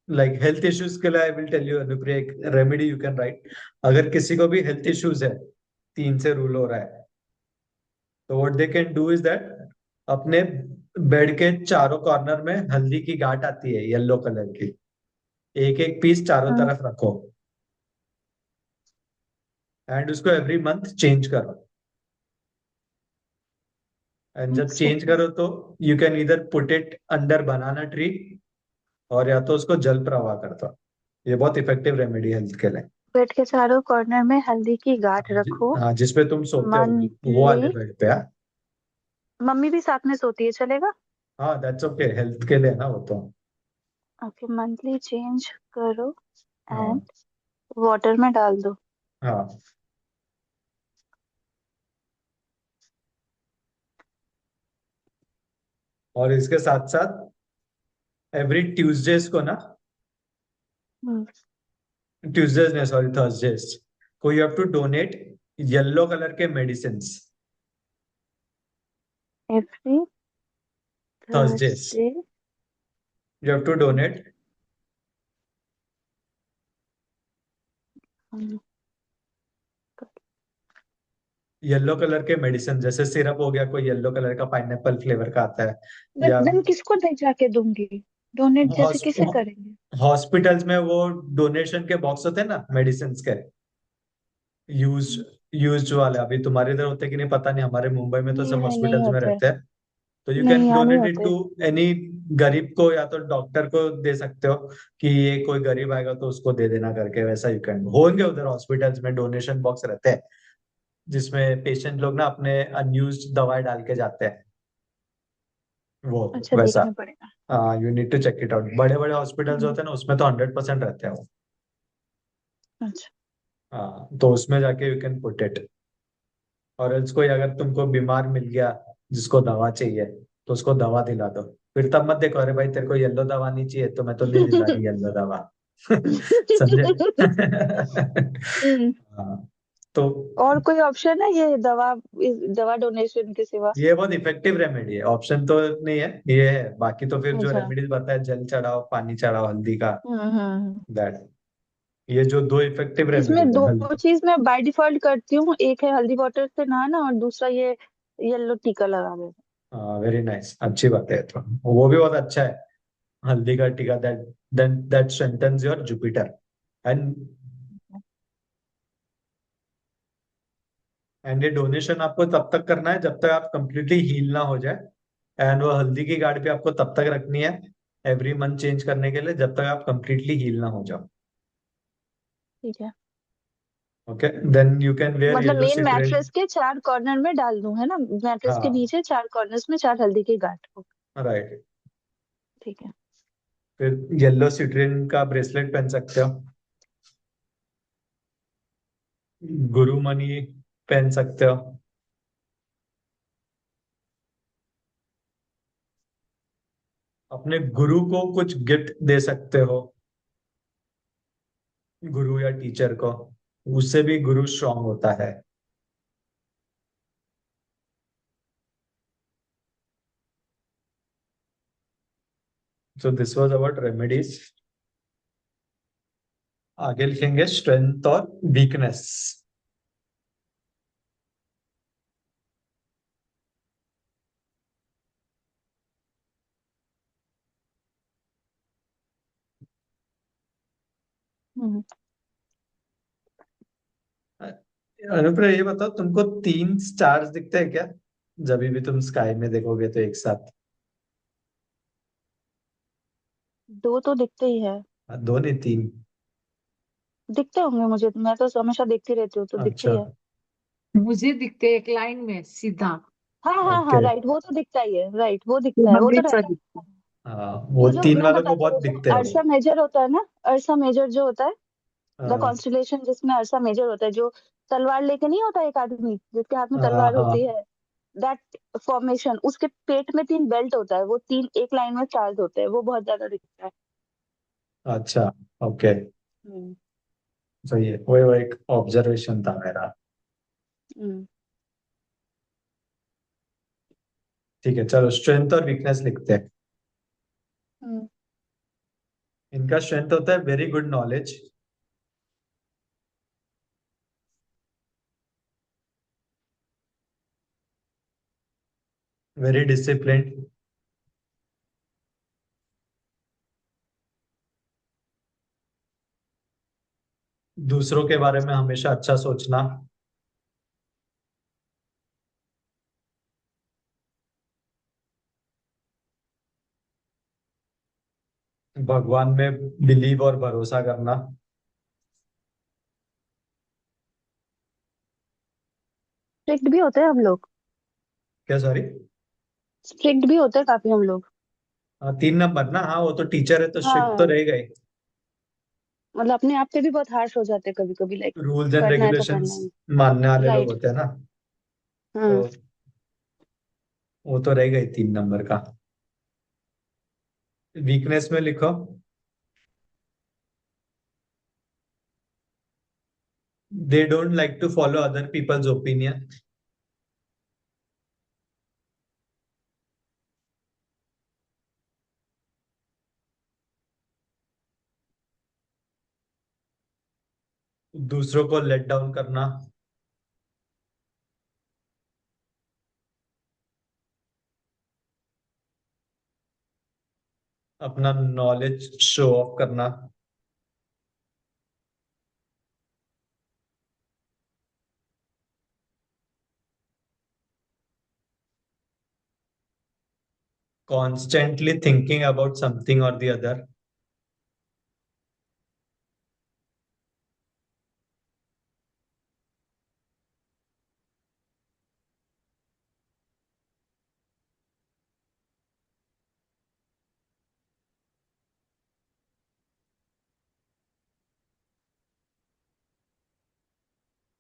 लाइक हेल्थ इश्यूज के लिए I will tell you Anupriya, एक रेमेडी यू कैन राइट। अगर किसी को भी हेल्थ इश्यूज है, 3 से रूल हो रहा है, तो what they can do is that, अपने बेड के चारों कॉर्नर में हल्दी की गांठ आती है येलो कलर की, एक एक पीस चारों हाँ, तरफ रखो, एंड उसको एवरी मंथ चेंज करो। एंड जब अच्छा। चेंज करो तो यू कैन इधर put it under banana tree, और या तो उसको जल प्रवाह करता। ये बहुत इफेक्टिव रेमेडी हेल्थ के लिए। बेड के चारों कॉर्नर में हल्दी की गांठ रखो। हाँ, जिसपे तुम सोते हो, वो वाले मंथली। बेड पे। हाँ मम्मी भी साथ में सोती है, चलेगा? हाँ, दैट्स ओके, हेल्थ के लिए ना वो तो। ओके, मंथली चेंज करो एंड हाँ वाटर में डाल दो। हाँ। और इसके साथ साथ एवरी ट्यूसडेज को ना, हम्म। ट्यूसडेज ने सॉरी थर्सडेज को, you have to donate yellow colour के medicine. Every Thursdays Thursday. You have to donate yellow colour के मेडिसिन, जैसे सिरप हो गया कोई येलो कलर का, पाइनएप्पल फ्लेवर का आता है, बट या देन किसको दे जाके दूंगी? डोनेट जैसे किसे करेंगे? हॉस्पिटल्स में वो डोनेशन के बॉक्स होते हैं ना मेडिसिन के, यूज यूज वाले। अभी तुम्हारे इधर होते कि नहीं पता नहीं, हमारे मुंबई में तो नहीं सब है, नहीं हॉस्पिटल्स में होते। रहते हैं। तो यू नहीं, कैन यहाँ नहीं डोनेट इट होते। टू एनी गरीब को, या तो डॉक्टर को दे सकते हो कि ये कोई गरीब आएगा तो उसको दे देना करके, वैसा यू कैन। होंगे उधर हॉस्पिटल्स में डोनेशन बॉक्स रहते हैं, जिसमें पेशेंट लोग ना अपने अनयूज्ड दवाई डाल के जाते हैं, वो अच्छा, वैसा। देखना पड़ेगा। You need to check it out, बड़े बड़े हॉस्पिटल्स हम्म। होते हैं ना, उसमें तो 100% रहते हैं वो। अच्छा। हाँ, तो उसमें जाके यू कैन पुट इट। और else कोई अगर तुमको बीमार मिल गया जिसको दवा चाहिए, तो उसको दवा दिला दो। फिर तब मत देखो अरे भाई तेरे को येलो दवा नहीं चाहिए, तो मैं तो नहीं दिला रही येलो दवा। समझे? हम्म। हाँ, तो और कोई ऑप्शन है ये दवा, इस दवा डोनेशन के सिवा? ये बहुत इफेक्टिव रेमेडी है, ऑप्शन तो नहीं है, ये है। बाकी तो फिर जो अच्छा। रेमेडीज बताया, जल चढ़ाओ, पानी चढ़ाओ हल्दी का, हम्म। दैट, ये जो 2 इफेक्टिव इसमें रेमेडीज है दो चीज मैं बाय डिफॉल्ट करती हूँ, एक है हल्दी वाटर से नहाना और दूसरा ये येलो टीका लगा देना। वेरी नाइस, अच्छी बात है। तो वो भी बहुत अच्छा है, हल्दी का टीका, that strengthens your Jupiter. And ये डोनेशन आपको तब तक करना है जब तक आप कंप्लीटली हील ना हो जाए। एंड वो हल्दी की गार्ड भी आपको तब तक रखनी है, एवरी मंथ चेंज करने के लिए, जब तक आप कंप्लीटली हील ना हो जाओ। ठीक है। Okay, then you can wear मतलब येलो मेन सिट्रिन। मैट्रेस के 4 कॉर्नर में डाल दूं, है ना? मैट्रेस के हाँ नीचे 4 कॉर्नर्स में 4 हल्दी की गांठ हो। राइट। ठीक है। फिर येलो सिट्रिन का ब्रेसलेट पहन सकते हो, गुरु मनी पहन सकते हो, अपने गुरु को कुछ गिफ्ट दे सकते हो, गुरु या टीचर को, उससे भी गुरु स्ट्रांग होता है। So this was about remedies. आगे लिखेंगे स्ट्रेंथ और वीकनेस। हम्म। अनुप्रिया ये बताओ, तुमको 3 स्टार्स दिखते हैं क्या जब भी तुम स्काई में देखोगे तो एक साथ? दो तो दिखते ही है। दो नहीं, 3। दिखते होंगे मुझे, मैं तो हमेशा देखती रहती हूँ तो दिखते अच्छा। ही है। मुझे दिखते हैं एक लाइन में सीधा। हाँ हाँ हाँ, ओके। राइट, वो तो दिखता ही है, राइट, वो वो दिखता है, वो तो हमेशा रहता दिखते है। हैं। हाँ, वो वो जो 3 मैं वालों को बताती हूँ, बहुत जैसे दिखते हैं वो। अर्सा मेजर होता है ना, अर्सा मेजर जो होता है, द हाँ कॉन्स्टलेशन जिसमें अर्सा मेजर होता है, जो तलवार लेके नहीं होता एक आदमी जिसके हाथ में हाँ तलवार होती हाँ। है, दैट फॉर्मेशन, उसके पेट में 3 बेल्ट होता है, वो 3 एक लाइन में स्टार्स होते हैं, वो बहुत ज्यादा दिखता है। अच्छा। ओके। हम्म। सही है, वो एक ऑब्जर्वेशन था मेरा। हम्म। ठीक है, चलो स्ट्रेंथ और वीकनेस लिखते हैं। हम्म। इनका स्ट्रेंथ होता है very good knowledge, very disciplined, दूसरों के बारे में हमेशा अच्छा सोचना, भगवान में बिलीव और भरोसा करना। स्ट्रिक्ट भी होते हैं हम लोग, क्या, सॉरी? स्ट्रिक्ट भी होते हैं काफी हम लोग। हाँ, 3 नंबर ना, हाँ वो तो टीचर है तो स्ट्रिक्ट तो हाँ, रहेगा ही। मतलब अपने आप पे भी बहुत हार्श हो जाते हैं कभी कभी, लाइक रूल्स एंड करना है तो करना रेगुलेशंस है। मानने वाले लोग राइट। होते हैं ना, हाँ। तो वो तो रहेगा ही 3 नंबर का। वीकनेस में लिखो, they don't like to follow other people's opinion. दूसरों को लेट डाउन करना, अपना नॉलेज शो ऑफ करना, कॉन्स्टेंटली थिंकिंग अबाउट समथिंग और द अदर,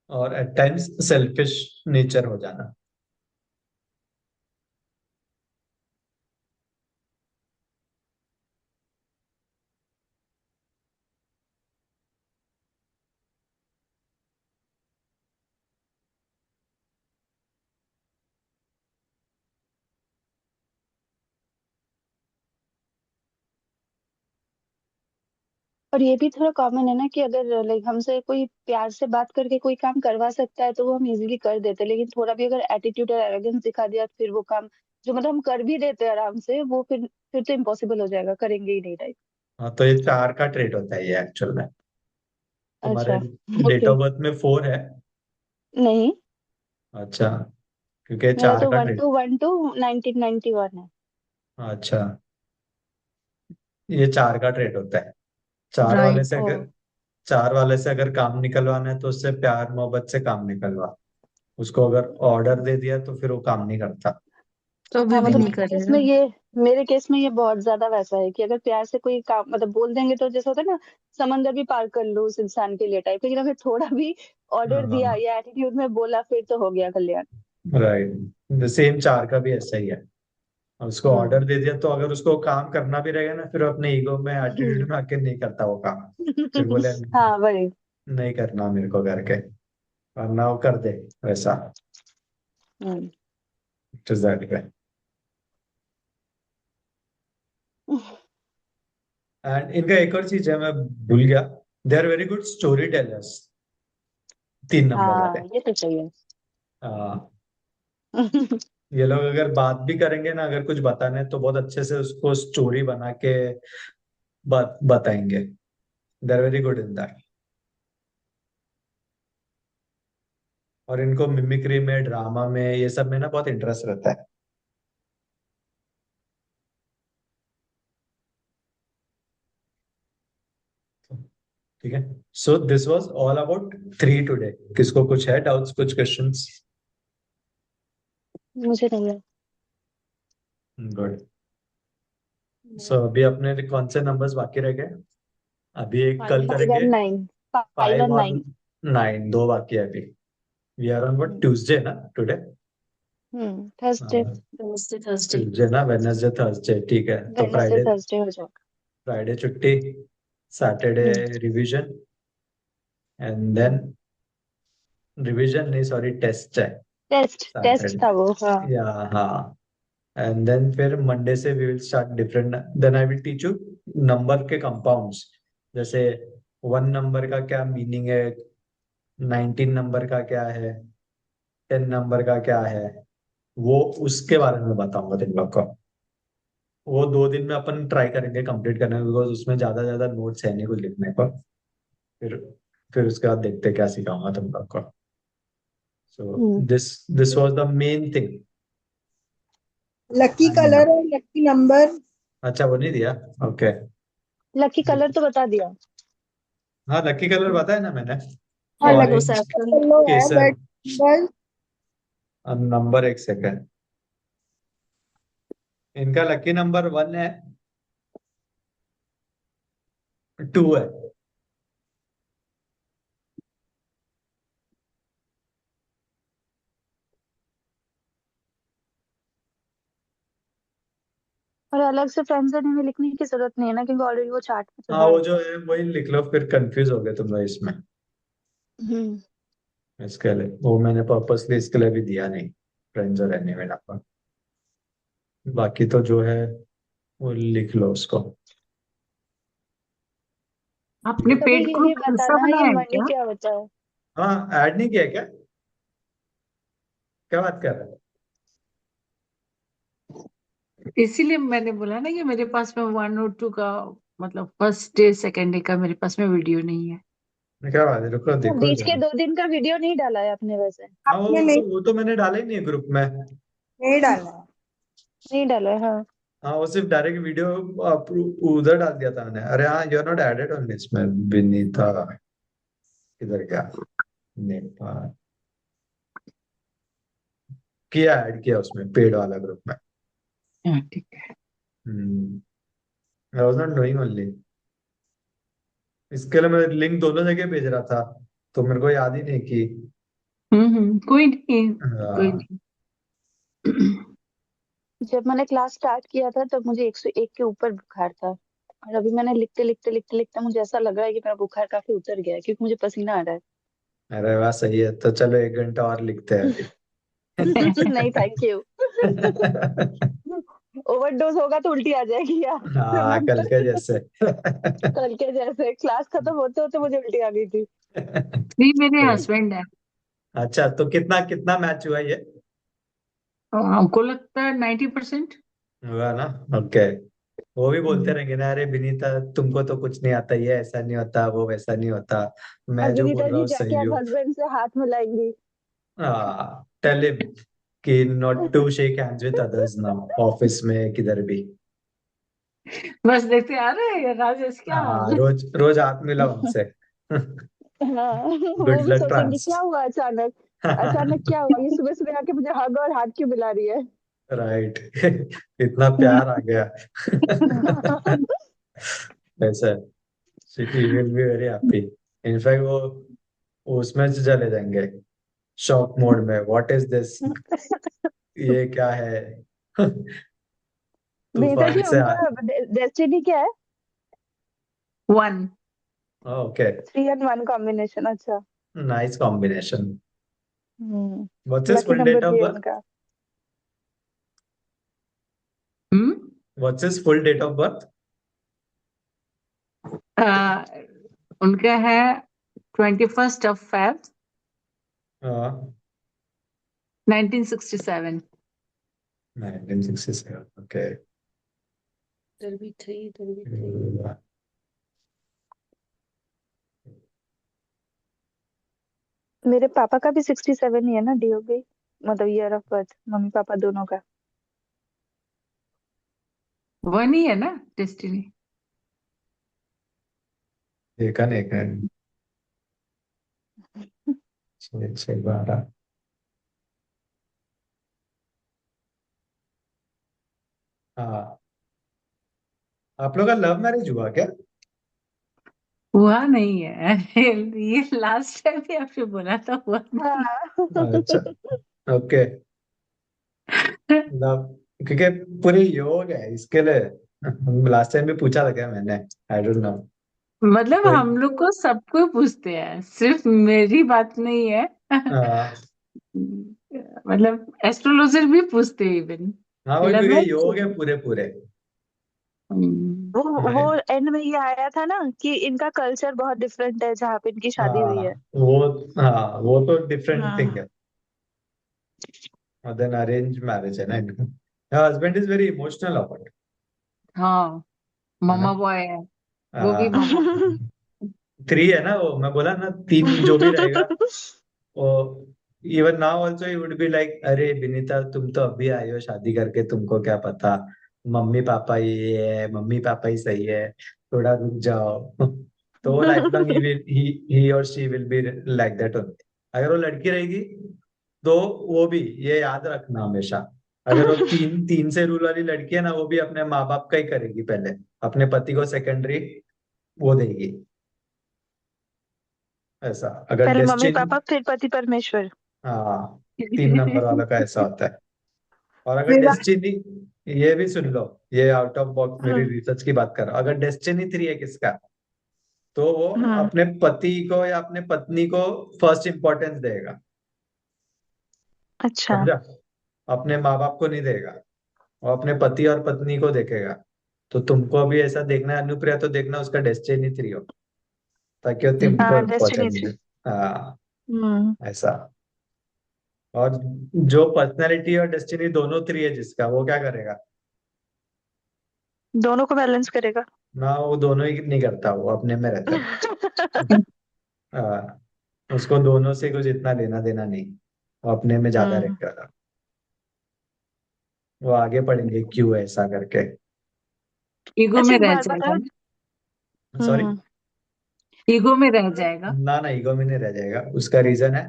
और एट टाइम्स सेल्फिश नेचर हो जाना। और ये भी थोड़ा कॉमन है ना कि अगर लाइक हमसे कोई प्यार से बात करके कोई काम करवा सकता है तो वो हम इजीली कर देते हैं, लेकिन थोड़ा भी अगर एटीट्यूड और एरोगेंस दिखा दिया तो फिर वो काम जो मतलब हम कर भी देते हैं आराम से, वो फिर तो इम्पॉसिबल हो जाएगा, करेंगे ही नहीं, राइट। हाँ, तो ये 4 का ट्रेट होता है ये एक्चुअल में। तुम्हारे अच्छा। Date okay. ऑफ बर्थ में 4 है। नहीं, अच्छा, क्योंकि ये मेरा 4 तो का one trait. Two one two 1991 है। अच्छा, ये 4 का ट्रेट होता है। चार वाले से राइट। ओ। अगर 4 वाले से अगर काम निकलवाना है तो उससे प्यार मोहब्बत से काम निकलवा। उसको अगर ऑर्डर दे दिया तो फिर वो काम नहीं करता। तो अभी हाँ, भी मतलब नहीं कर रहे ना। मेरे केस में ये बहुत ज्यादा वैसा है कि अगर प्यार से कोई काम मतलब बोल देंगे तो जैसे होता है ना, समंदर भी पार कर लो उस इंसान के लिए टाइप, लेकिन अगर थोड़ा भी ऑर्डर दिया हाँ, या एटीट्यूड में बोला फिर तो हो गया कल्याण। राइट, सेम 4 का भी ऐसा ही है। और उसको हम्म। ऑर्डर दे दिया तो अगर उसको काम करना भी रहेगा ना, फिर वो अपने ईगो में एटीट्यूड में आके नहीं करता वो काम। फिर बोले हाँ, वही। नहीं करना मेरे को करके, वरना वो कर दे वैसा। Hmm. It is that way. And इनका एक और चीज है, मैं भूल गया, they are very good storytellers, 3 number वाले। हाँ, ये तो सही है। हाँ, ये लोग अगर बात भी करेंगे ना, अगर कुछ बताने तो बहुत अच्छे से उसको स्टोरी बना के बताएंगे। They are very good in that. और इनको मिमिक्री में, ड्रामा में, ये सब में ना बहुत इंटरेस्ट रहता है। ठीक है, so this was all about 3 today. किसको कुछ है डाउट्स, कुछ क्वेश्चंस? मुझे नहीं है। गुड। सो अभी अपने कौन से नंबर्स बाकी रह गए? अभी एक कल 5 करेंगे। and 9, 5 5 and और 9। 9, 2 बाकी है अभी। We are on what, Tuesday ना टुडे? थर्सडे। थर्सडे ट्यूसडे ना, वेडनेसडे, थर्सडे, ठीक है। तो वेडनेसडे थर्सडे हो जाएगा। फ्राइडे छुट्टी, Saturday revision, and then revision नहीं, सॉरी, टेस्ट है टेस्ट सैटरडे। था वो, हाँ। या हाँ, एंड देन फिर मंडे से we will start different. Then I will teach you number के कंपाउंड्स, जैसे 1 नंबर का क्या मीनिंग है, 19 नंबर का क्या है, 10 नंबर का क्या है, वो उसके बारे में बताऊंगा तुम लोग को। वो 2 दिन में अपन ट्राई करेंगे कंप्लीट करने, बिकॉज उसमें ज्यादा ज्यादा नोट्स है नहीं कुछ लिखने को। फिर फिर उसके बाद देखते हैं क्या सिखाऊंगा तुम लोग को। So hmm this was the main thing. Lucky colour और लकी नंबर। अच्छा, वो नहीं दिया? ओके। लकी कलर तो बता दिया। हाँ, लकी कलर बताया ना मैंने। हाँ, yellow lucky orange, saffron. Yellow है, केसर। बट बस नंबर, एक सेकंड। इनका लकी नंबर 1 है, 2 है। और अलग से फ्रेंड्स में लिखने की जरूरत नहीं है ना, क्योंकि ऑलरेडी वो चार्ट में चल हाँ, रहा वो है। जो है वही लिख लो, फिर कंफ्यूज हो गए तुम लोग इसमें। हम्म इसके लिए वो मैंने पर्पसली इसके लिए भी दिया नहीं, फ्रेंड्स और एनिमे नंबर। बाकी तो जो है वो लिख लो उसको। ठीक आपने है। कभी पेड ये भी ग्रुप दूसरा बताना ये बनाया है मनी क्या? क्या होता है। हाँ, ऐड नहीं किया क्या? क्या बात कर रहे हो? इसीलिए मैंने बोला ना कि मेरे पास में 1 और 2 का, मतलब फर्स्ट डे सेकेंड डे का मेरे पास में वीडियो नहीं है। क्या बात है, रुको अच्छा, देखो बीच के जरा। 2 दिन का वीडियो नहीं डाला है आपने वैसे? हाँ, आपने नहीं वो तो मैंने डाला ही नहीं है ग्रुप में। नहीं डाला है। नहीं डाला है, हाँ। हाँ, वो सिर्फ डायरेक्ट वीडियो उधर डाल दिया था मैंने। अरे हाँ, you are not added on this में, विनीता। इधर क्या, नेपाल किया, ऐड किया उसमें, पेड वाला ग्रुप में। हाँ, ठीक है। आई वाज नॉट डूइंग ओनली। इसके लिए मैं लिंक दोनों जगह भेज रहा था, तो मेरे को याद ही नहीं कि कोई नहीं, कोई हाँ। नहीं। जब मैंने क्लास स्टार्ट किया था तब मुझे 101 के ऊपर बुखार था, और अभी मैंने लिखते लिखते लिखते लिखते मुझे ऐसा लग रहा है कि मेरा बुखार काफी उतर गया है, क्योंकि मुझे पसीना आ रहा अरे वाह, सही है। तो चलो 1 घंटा और लिखते हैं अभी। है। नहीं, थैंक यू। ओवरडोज होगा तो उल्टी आ जाएगी यार। हाँ, कल के जैसे। कल के जैसे क्लास खत्म होते होते मुझे उल्टी आ गई थी। नहीं, मेरे हस्बैंड है। अच्छा, तो कितना कितना मैच हुआ ये? हमको लगता है 90%। हुआ ना? ओके। वो भी बोलते रहेंगे ना, अरे विनीता तुमको तो कुछ नहीं आता, ये ऐसा नहीं होता, वो वैसा नहीं होता, मैं अब जो विनीता बोल रहा जी हूँ जाके सही अब हूँ। हस्बैंड से हाथ मिलाएंगी। टेल हिम कि not to shake hands with others now, office में किधर भी। बस देखते आ रहे हैं राजेश क्या हाँ, हाल है। रोज रोज हाथ मिला उनसे। हाँ, वो गुड भी लक सोचेंगे ट्रांस। क्या हुआ अचानक। अचानक क्या हुआ, ये सुबह सुबह आके मुझे हग और हाथ क्यों मिला रही है। राइट। इतना प्यार आ गया। ऐसा, ही will be very happy. In fact वो उसमें से चले जाएंगे, शॉक मोड में, व्हाट इज दिस, ये क्या है। विनीता जी तूफान से आ। उनका डेस्टिनी क्या है? 1। ओके, 3 and 1 कॉम्बिनेशन, अच्छा। Nice combination. Hmm what's his lucky full number date of भी है बर्थ? उनका। Hmm what's his full date of birth? आ, उनका है 21st of Feb 1967। 1967। ओके। इधर भी 3, इधर भी 3। मेरे पापा का भी 67 ही है ना, डीओबी, मतलब year of birth, mummy papa दोनों का। वन ही है ना डेस्टिनी। देखा नहीं कहीं। 6 6 12। हाँ, आप लोग का लव मैरिज हुआ क्या? हुआ नहीं है। ये लास्ट टाइम भी आपने बोला था हुआ नहीं। हाँ। अच्छा, ओके। लव, क्योंकि पूरे योग है इसके लिए। लास्ट टाइम भी पूछा था क्या मैंने? I don't know. मतलब हम लोग को सबको पूछते हैं, सिर्फ मेरी बात नहीं है। हाँ मतलब एस्ट्रोलॉजर भी पूछते हैं इवन। हाँ, वही, लव क्योंकि मैरिज। योग है पूरे पूरे। वो हाँ एंड में ये आया था ना कि इनका कल्चर बहुत डिफरेंट है जहाँ पे इनकी शादी हुई है। वो, हाँ वो तो डिफरेंट थिंग हाँ। है। और देन अरेंज मैरिज है ना इनका। Husband is very emotional about, हाँ, है ना? मामा बॉय है। वो भी मामा। 3 है ना वो, मैं बोला ना 3 जो भी रहेगा वो। Even now also he would be like, अरे विनीता तुम तो अभी आई हो शादी करके, तुमको क्या पता, मम्मी पापा ये है, मम्मी पापा ही सही है, थोड़ा रुक जाओ। तो वो लाइफ लॉन्ग ही और she will be like that only. अगर वो लड़की रहेगी तो वो भी ये याद रखना हमेशा, अगर वो 3 3 से रूल वाली लड़की है ना, वो भी अपने माँ बाप का ही करेगी पहले, अपने पति को सेकेंडरी वो देगी। ऐसा अगर पहले मम्मी डेस्टिनी, पापा फिर पति परमेश्वर। हाँ 3 नंबर वालों का ऐसा होता है। और अगर विवाह। डेस्टिनी, ये भी सुन लो, ये आउट ऑफ बॉक्स मेरी हम्म। रिसर्च की बात कर रहा हूँ, अगर डेस्टिनी 3 है किसका, तो वो हम्म। अपने पति को या अपने पत्नी को फर्स्ट इंपॉर्टेंस देगा। अच्छा। समझा? अपने माँ बाप को नहीं देगा, वो अपने पति और पत्नी को देखेगा। तो तुमको भी ऐसा देखना है अनुप्रिया, तो देखना उसका डेस्टिनी 3 हो, ताकि वो तुमको हाँ, डेस्टिनी इम्पोर्टेंस थ्री। दे। हाँ, हम्म। ऐसा। और जो पर्सनैलिटी और डेस्टिनी दोनों 3 है जिसका, वो क्या करेगा? दोनों को बैलेंस करेगा। ना, वो दोनों ही नहीं करता, वो अपने में रहता है। हाँ, उसको दोनों से कुछ इतना लेना देना नहीं, वो अपने में ज्यादा हम्म। रहेगा। वो आगे पढ़ेंगे क्यों ऐसा करके। ईगो अच्छा, में एक रह बात जाएगा बताओ। ना। सॉरी? हम्म। ईगो में रह जाएगा। ना ईगो में नहीं रह जाएगा, उसका रीजन है,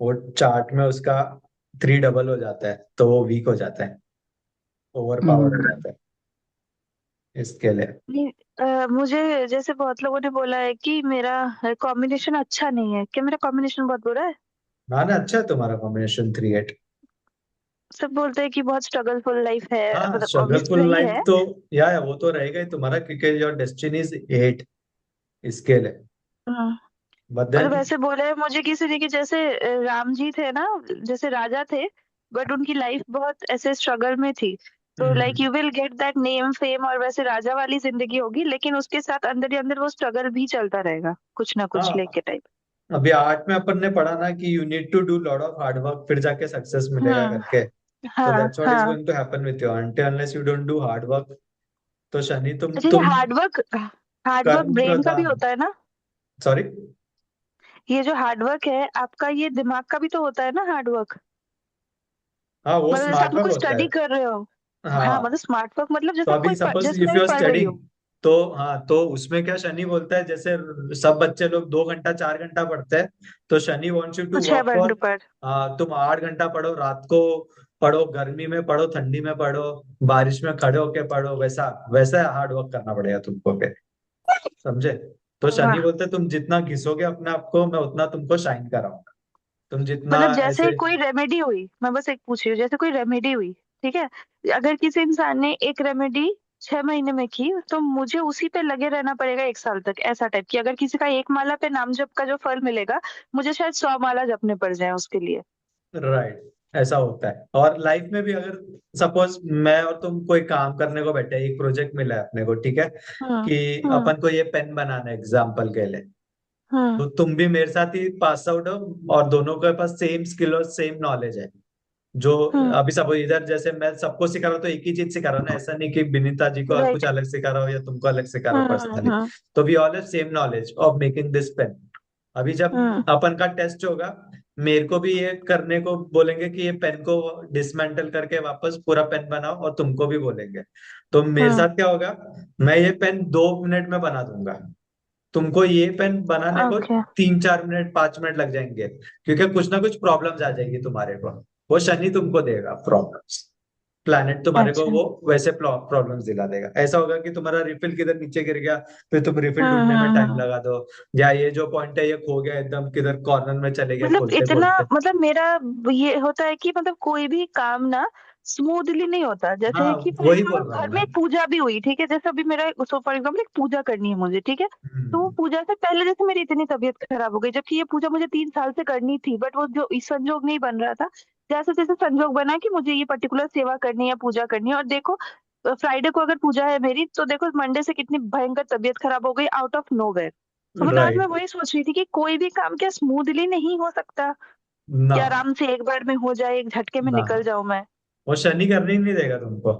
वो चार्ट में उसका 3 डबल हो जाता है, तो वो वीक हो जाता है, ओवर पावर्ड हो हम्म। जाता है इसके लिए। नहीं, मुझे जैसे बहुत लोगों ने बोला है कि मेरा कॉम्बिनेशन अच्छा नहीं है, क्या मेरा कॉम्बिनेशन बहुत बुरा है? ना अच्छा है तुम्हारा कॉम्बिनेशन 3 8। सब बोलते हैं कि बहुत स्ट्रगलफुल लाइफ है, हाँ, मतलब ऑब्वियसली स्ट्रगलफुल सही लाइफ है। तो, या वो तो रहेगा ही तुम्हारा, क्योंकि योर डेस्टिनी इज 8 इसके लिए। हाँ। बट मतलब देन, ऐसे बोला है मुझे किसी ने कि जैसे राम जी थे ना, जैसे राजा थे, बट उनकी लाइफ बहुत ऐसे स्ट्रगल में थी। तो like you will get that name fame और वैसे राजा वाली जिंदगी होगी, लेकिन उसके साथ अंदर ही अंदर वो स्ट्रगल भी चलता रहेगा, कुछ ना कुछ हाँ लेके टाइप। अभी आर्ट में अपन ने पढ़ा ना कि you need to do lot of hard work, फिर जाके सक्सेस मिलेगा हम्म। करके। तो हाँ दैट्स व्हाट इज हाँ। Going to happen with you, until unless you don't do hard work. तो शनि अच्छा, ये हार्ड वर्क कर्म ब्रेन का भी प्रधान, होता है ना? सॉरी। ये जो हार्ड वर्क है आपका, ये दिमाग का भी तो होता है ना हार्ड वर्क? हाँ, वो मतलब जैसे स्मार्ट आप वर्क कोई होता है। स्टडी कर रहे हो। हाँ, मतलब हाँ, स्मार्ट वर्क मतलब तो जैसे अभी सपोज जैसे इफ मैं यू भी आर पढ़ रही स्टडिंग, हूँ। तो हाँ, तो उसमें क्या शनि बोलता है, जैसे सब बच्चे लोग 2 घंटा 4 घंटा पढ़ते हैं, तो शनि वॉन्ट्स यू तो टू छह वर्क बंड फॉर, पर। तुम 8 घंटा पढ़ो, रात को पढ़ो, गर्मी में पढ़ो, ठंडी में पढ़ो, बारिश में खड़े होके पढ़ो, वैसा वैसा हार्ड वर्क करना पड़ेगा तुमको फिर। समझे? तो शनि वाह। बोलते हैं तुम जितना घिसोगे अपने आप को, मैं उतना तुमको शाइन कराऊंगा। तुम जितना मतलब जैसे ऐसे, कोई रेमेडी हुई, मैं बस एक पूछ रही हूँ, जैसे कोई रेमेडी हुई, ठीक है, अगर किसी इंसान ने एक रेमेडी 6 महीने में की, तो मुझे उसी पे लगे रहना पड़ेगा 1 साल तक, ऐसा टाइप की? अगर किसी का 1 माला पे नाम जप का जो फल मिलेगा, मुझे शायद 100 माला जपने पड़ जाए उसके लिए। राइट, ऐसा होता है। और लाइफ में भी अगर सपोज मैं और तुम कोई काम करने को बैठे हैं, एक प्रोजेक्ट मिला है अपने को, ठीक है, हम्म। कि हम्म। अपन को ये पेन बनाना है एग्जाम्पल के लिए, हम्म। तो तुम भी मेरे साथ ही पास आउट हो, और दोनों के पास सेम स्किल और सेम नॉलेज है। जो हम्म। अभी सब इधर जैसे मैं सबको सिखा रहा हूँ, तो एक ही चीज सिखा रहा हूँ ना, ऐसा नहीं कि विनीता जी को कुछ राइट। अलग सिखा रहा हूँ या तुमको अलग सिखा रहा हूँ हम्म। पर्सनली। हम्म। तो we all have same knowledge of making this pen. अभी जब हम्म। अपन का टेस्ट होगा, मेरे को भी ये करने को बोलेंगे कि ये पेन को डिसमेंटल करके वापस पूरा पेन बनाओ, और तुमको भी बोलेंगे। तो मेरे साथ क्या होगा, मैं ये पेन 2 मिनट में बना दूंगा, तुमको ये पेन बनाने को ओके 3-4 मिनट 5 मिनट लग जाएंगे, क्योंकि कुछ ना कुछ प्रॉब्लम्स आ जाएगी तुम्हारे को। वो शनि तुमको देगा प्रॉब्लम्स, प्लैनेट तुम्हारे को अच्छा वो वैसे प्रॉब्लम्स दिला देगा। ऐसा होगा कि तुम्हारा रिफिल किधर नीचे गिर गया, फिर तुम रिफिल ढूंढने में टाइम हाँ। लगा दो, या ये जो पॉइंट है ये खो गया एकदम किधर कॉर्नर में चले गया मतलब खोलते इतना, खोलते। मतलब मेरा ये होता है कि मतलब कोई भी काम ना स्मूथली नहीं होता। जैसे हाँ, कि फॉर वही बोल एग्जाम्पल रहा हूँ घर में मैं। एक पूजा भी हुई, ठीक है, जैसे अभी मेरा सो फॉर एग्जाम्पल एक पूजा करनी है मुझे, ठीक है, तो वो हम्म, पूजा से पहले जैसे मेरी इतनी तबीयत खराब हो गई, जबकि ये पूजा मुझे 3 साल से करनी थी, बट वो जो इस संजोग नहीं बन रहा था। जैसे जैसे संजोग बना कि मुझे ये पर्टिकुलर सेवा करनी है, पूजा करनी है, और देखो फ्राइडे को अगर पूजा है मेरी, तो देखो मंडे से कितनी भयंकर तबीयत खराब हो गई आउट ऑफ नोवेयर। तो मतलब आज मैं राइट वही सोच रही थी कि कोई भी काम क्या स्मूथली नहीं हो सकता, ना, कि आराम से एक बार में हो जाए, एक झटके में ना, निकल जाऊं मैं। वो शनि करने ही नहीं देगा तुमको।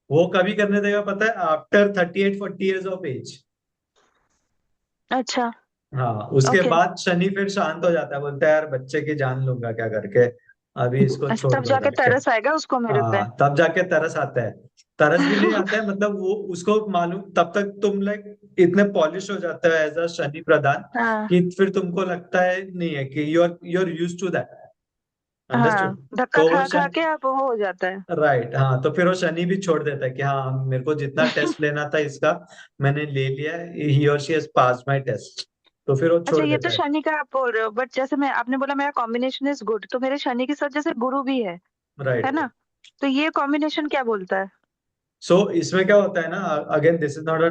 वो कभी करने देगा पता है, आफ्टर 38-40 ईयर्स ऑफ एज। अच्छा। हाँ, उसके ओके। बाद शनि फिर शांत हो जाता है, बोलता है यार बच्चे की जान लूंगा क्या करके, अभी इसको अच्छा, छोड़ तब दो जाके करके। तरस आएगा उसको मेरे पे। हाँ, तब जाके तरस आता है। तरस भी नहीं आता है, मतलब वो उसको मालूम, तब तक तुम लाइक इतने पॉलिश हो जाते हो एज अ शनि प्रधान, हाँ कि फिर तुमको लगता है नहीं है कि you are use to that. हाँ, अंडरस्टूड। धक्का तो वो खा खा के आप वो हो जाता है। राइट, हाँ, तो फिर वो शनि भी छोड़ देता है कि हाँ मेरे को जितना टेस्ट लेना था इसका मैंने ले लिया है, ही और she has pass my test, तो फिर वो अच्छा, छोड़ ये तो देता है। शनि का आप बोल रहे हो, बट जैसे मैं आपने बोला मेरा कॉम्बिनेशन इज गुड, तो मेरे शनि के साथ जैसे गुरु भी है राइट। ना, तो ये कॉम्बिनेशन क्या बोलता है? सो इसमें क्या होता है ना, again this is not a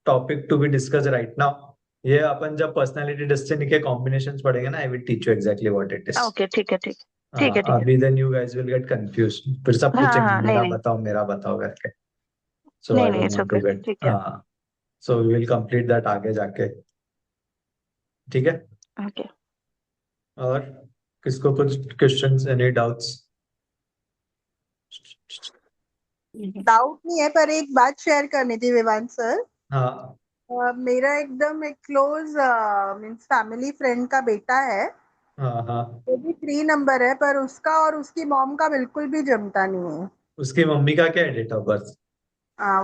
topic to be discuss right now. ये अपन जब पर्सनालिटी डेस्टिनी के कॉम्बिनेशंस पढ़ेंगे ना, I will teach you exactly what it is. Okay, ठीक है, ठीक ठीक है, ठीक है। अभी then you guys will get confuse, फिर सब हाँ पूछेंगे हाँ, नहीं नहीं, मेरा बताओ करके। सो नहीं आई नहीं, don't it's want to okay, get, ठीक है। हाँ, so we will complete that आगे जाके, ठीक है। ओके। और किसको कुछ क्वेश्चंस, एनी डाउट्स? डाउट नहीं है, पर एक बात शेयर करनी थी विवान सर। हाँ, मेरा एकदम एक क्लोज मीन्स फैमिली फ्रेंड का बेटा है। हाँ, हाँ, वो भी 3 नंबर है, पर उसका और उसकी मॉम का बिल्कुल भी जमता नहीं है। उसकी मम्मी का क्या है डेट ऑफ बर्थ?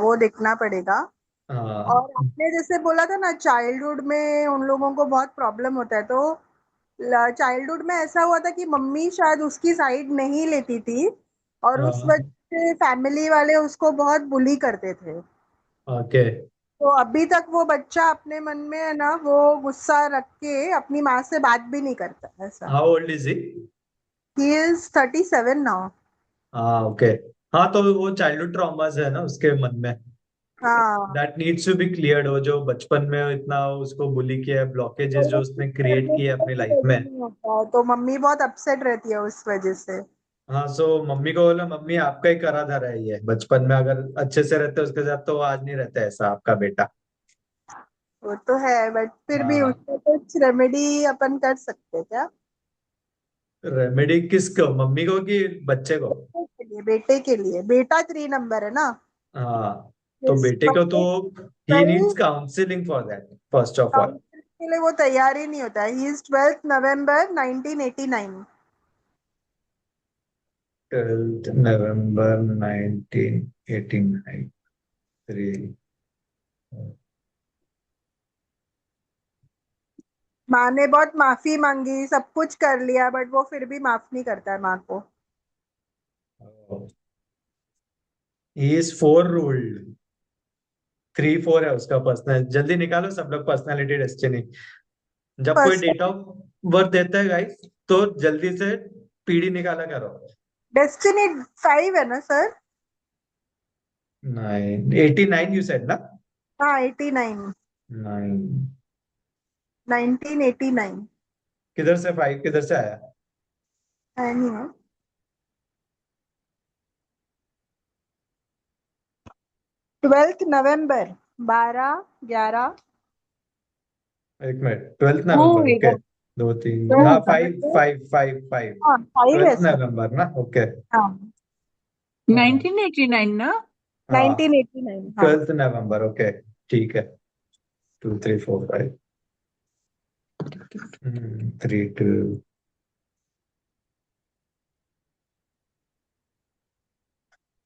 वो देखना पड़ेगा। हाँ, और आपने जैसे बोला था ना, चाइल्डहुड में उन लोगों को बहुत प्रॉब्लम होता है, तो चाइल्डहुड में ऐसा हुआ था कि मम्मी शायद उसकी साइड नहीं लेती थी, और उस हाँ, वजह से फैमिली वाले उसको बहुत बुली करते थे। ओके। तो अभी तक वो बच्चा अपने मन में है ना, वो गुस्सा रख के अपनी माँ से बात भी नहीं करता ऐसा। How old is he? He is 37 now. हाँ, ओके। हाँ, तो वो चाइल्डहुड ट्रॉमास है ना उसके मन में, हाँ। That needs to be cleared. हो जो बचपन में इतना उसको बुली किया है, ब्लॉकेजेस तो वो जो कुछ उसने क्रिएट करने किए का अपनी भी लाइफ रेडी में। नहीं होता है, तो मम्मी बहुत अपसेट रहती है उस वजह से। हाँ, सो मम्मी को बोला मम्मी आपका ही करा धरा है ये, बचपन में अगर अच्छे से रहते उसके साथ तो वो आज नहीं रहता ऐसा आपका बेटा। वो तो है, बट फिर भी हाँ, उसका कुछ रेमेडी अपन कर सकते हैं क्या? रेमेडी किसको, मम्मी को कि बच्चे को? बेटे के लिए, बेटे के लिए, बेटा 3 नंबर है ना। हाँ, तो बेटे को तो बच्चे he needs 12 counselling for that first of all. Council के लिए वो तैयार ही नहीं होता है। ही इज 12 नवंबर 1989। 12 नवंबर 1989। 3। माँ ने बहुत माफी मांगी, सब कुछ कर लिया, बट वो फिर भी माफ नहीं करता है माँ को। He is 4 ruled. 3-4 है उसका पर्सनल, जल्दी निकालो सब लोग पर्सनालिटी डेस्टिनी। जब कोई फर्स्ट डेट ऑफ बर्थ देता है गाइस, तो जल्दी से पीढ़ी निकाला करो। डेस्टिनी 5 है ना सर? 89 यू सेड ना? हाँ, 89। 9 1989 किधर से 5 किधर से आया? है नहीं है। 12 नवंबर 12/11। एक मिनट, 12 नवंबर, Oh, ओके। yeah. 2 3, हाँ, ट्वेल्थ 5 5 5 5। हाँ, 5 है 12 सर। नवंबर ना, ओके। हाँ, हाँ, 1989 ना? हाँ, 1989, हाँ। 12 नवंबर, ओके, ठीक है। 2 3 4 5, 3 2।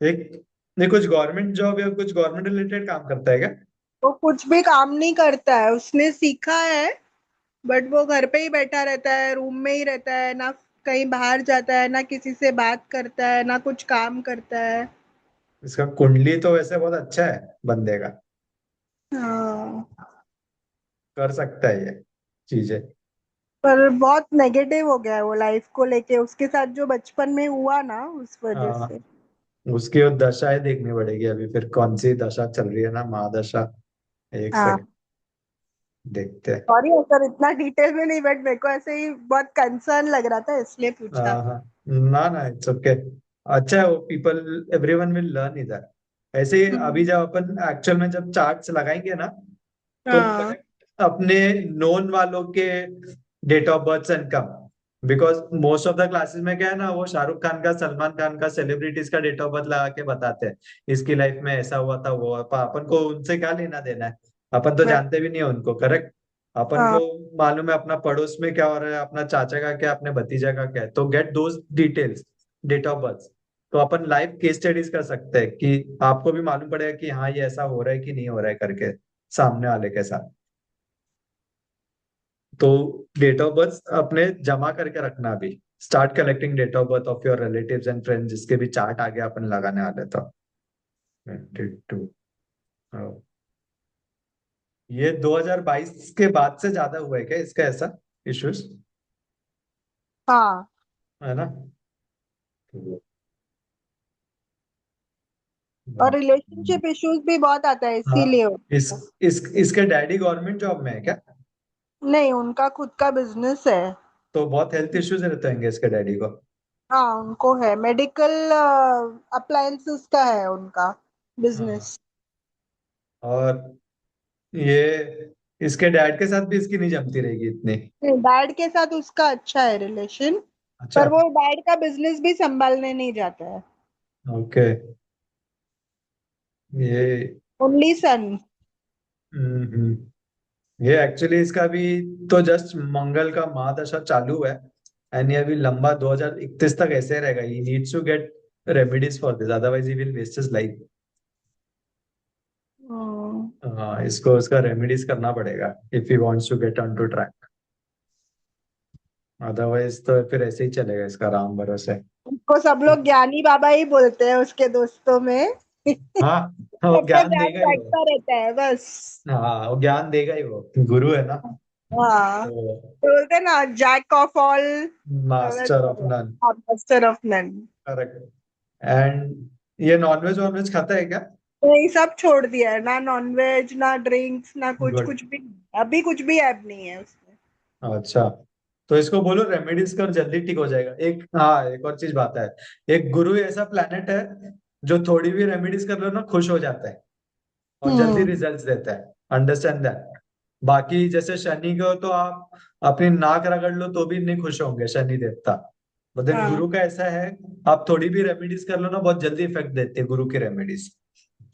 एक नहीं, कुछ गवर्नमेंट जॉब या कुछ गवर्नमेंट रिलेटेड काम करता है क्या? वो कुछ भी काम नहीं करता है, उसने सीखा है बट वो घर पे ही बैठा रहता है, रूम में ही रहता है, ना कहीं बाहर जाता है, ना किसी से बात करता है, ना कुछ काम करता है। इसका कुंडली तो वैसे बहुत अच्छा है बंदे का, हाँ, कर सकता है ये चीजें। पर बहुत नेगेटिव हो गया है वो लाइफ को लेके, उसके साथ जो बचपन में हुआ ना उस वजह हाँ, से। उसकी वो दशाएं देखनी पड़ेगी अभी, फिर कौन सी दशा चल रही है ना, महादशा। एक हाँ, सेकंड देखते हैं। सॉरी अगर इतना डिटेल में नहीं, बट मेरे को ऐसे ही बहुत कंसर्न लग रहा था इसलिए पूछा। हाँ, ना ना, इट्स ओके। अच्छा है वो, पीपल एवरीवन विल लर्न इधर। ऐसे ही अभी हम्म, जब अपन एक्चुअल में जब चार्ट्स लगाएंगे ना, तो हाँ, करेक्ट अपने नोन वालों के date of birth and come, because most of the classes में क्या है ना, वो शाहरुख खान का, सलमान खान का, सेलिब्रिटीज का डेट ऑफ बर्थ लगा के बताते हैं, इसकी लाइफ में ऐसा हुआ था वो हुआ था। अपन को उनसे क्या लेना देना है? अपन तो जानते भी नहीं है उनको, करेक्ट। अपन को हाँ, मालूम है अपना पड़ोस में क्या हो रहा है, अपना चाचा का क्या, अपने भतीजा का क्या है, तो get those details, date of birth. तो अपन लाइव केस स्टडीज कर सकते हैं कि आपको भी मालूम पड़ेगा कि हाँ ये ऐसा हो रहा है कि नहीं हो रहा है करके, सामने वाले के साथ। तो डेट ऑफ बर्थ अपने जमा करके रखना अभी। Start collecting date of birth of your relatives and friends, जिसके भी चार्ट आगे अपन लगाने वाले। तो 22, ये 2022 के बाद से ज्यादा हुआ है क्या इसका, ऐसा इश्यूज हाँ। है ना? और रिलेशनशिप इश्यूज भी बहुत आता है हाँ, इसीलिए। इसके डैडी गवर्नमेंट जॉब में है क्या? नहीं, उनका खुद का बिजनेस है। तो बहुत हेल्थ इश्यूज रहते होंगे इसके डैडी को। हाँ, उनको है मेडिकल अप्लायंसेस का है उनका हाँ, बिजनेस। और ये इसके डैड के साथ भी इसकी नहीं जमती रहेगी इतनी। डैड के साथ उसका अच्छा है रिलेशन, अच्छा, पर वो डैड का बिजनेस भी संभालने नहीं जाता है। ओके। ये ओनली सन। ये एक्चुअली इसका भी तो जस्ट मंगल का महादशा चालू है, एंड ये अभी लंबा 2031 तक ऐसे रहेगा। He needs to get remedies for this, otherwise he will waste his life. हाँ, इसको उसका रेमेडीज करना पड़ेगा if he wants to get on to track, otherwise तो फिर ऐसे ही चलेगा इसका राम भरोसे। उसको सब लोग ज्ञानी बाबा ही बोलते हैं उसके दोस्तों में। हाँ, वो सबका ज्ञान ध्यान देगा ही वो। जागता रहता है बस। हाँ, वो ज्ञान देगा ही, वो गुरु है ना। हाँ, तो तो बोलते हैं ना, jack of all, master of none. Master of none. Correct. And ये नॉनवेज वॉनवेज खाता है क्या? ये सब छोड़ दिया है, ना नॉनवेज ना ड्रिंक्स ना कुछ, गुड। कुछ भी। अभी कुछ भी ऐप नहीं है उसमें। अच्छा, तो इसको बोलो रेमेडीज कर, जल्दी ठीक हो जाएगा। एक, हाँ, एक और चीज बात है, एक गुरु ऐसा प्लेनेट है जो थोड़ी भी रेमेडीज कर लो ना खुश हो जाता है और जल्दी हम्म। रिजल्ट्स देता है। Understand that. बाकी जैसे शनि को तो आप अपनी नाक रगड़ लो तो भी नहीं खुश होंगे शनि देवता, बट हाँ, गुरु का ऐसा है, आप थोड़ी भी रेमेडीज कर लो ना बहुत जल्दी इफेक्ट देते हैं गुरु की रेमेडीज।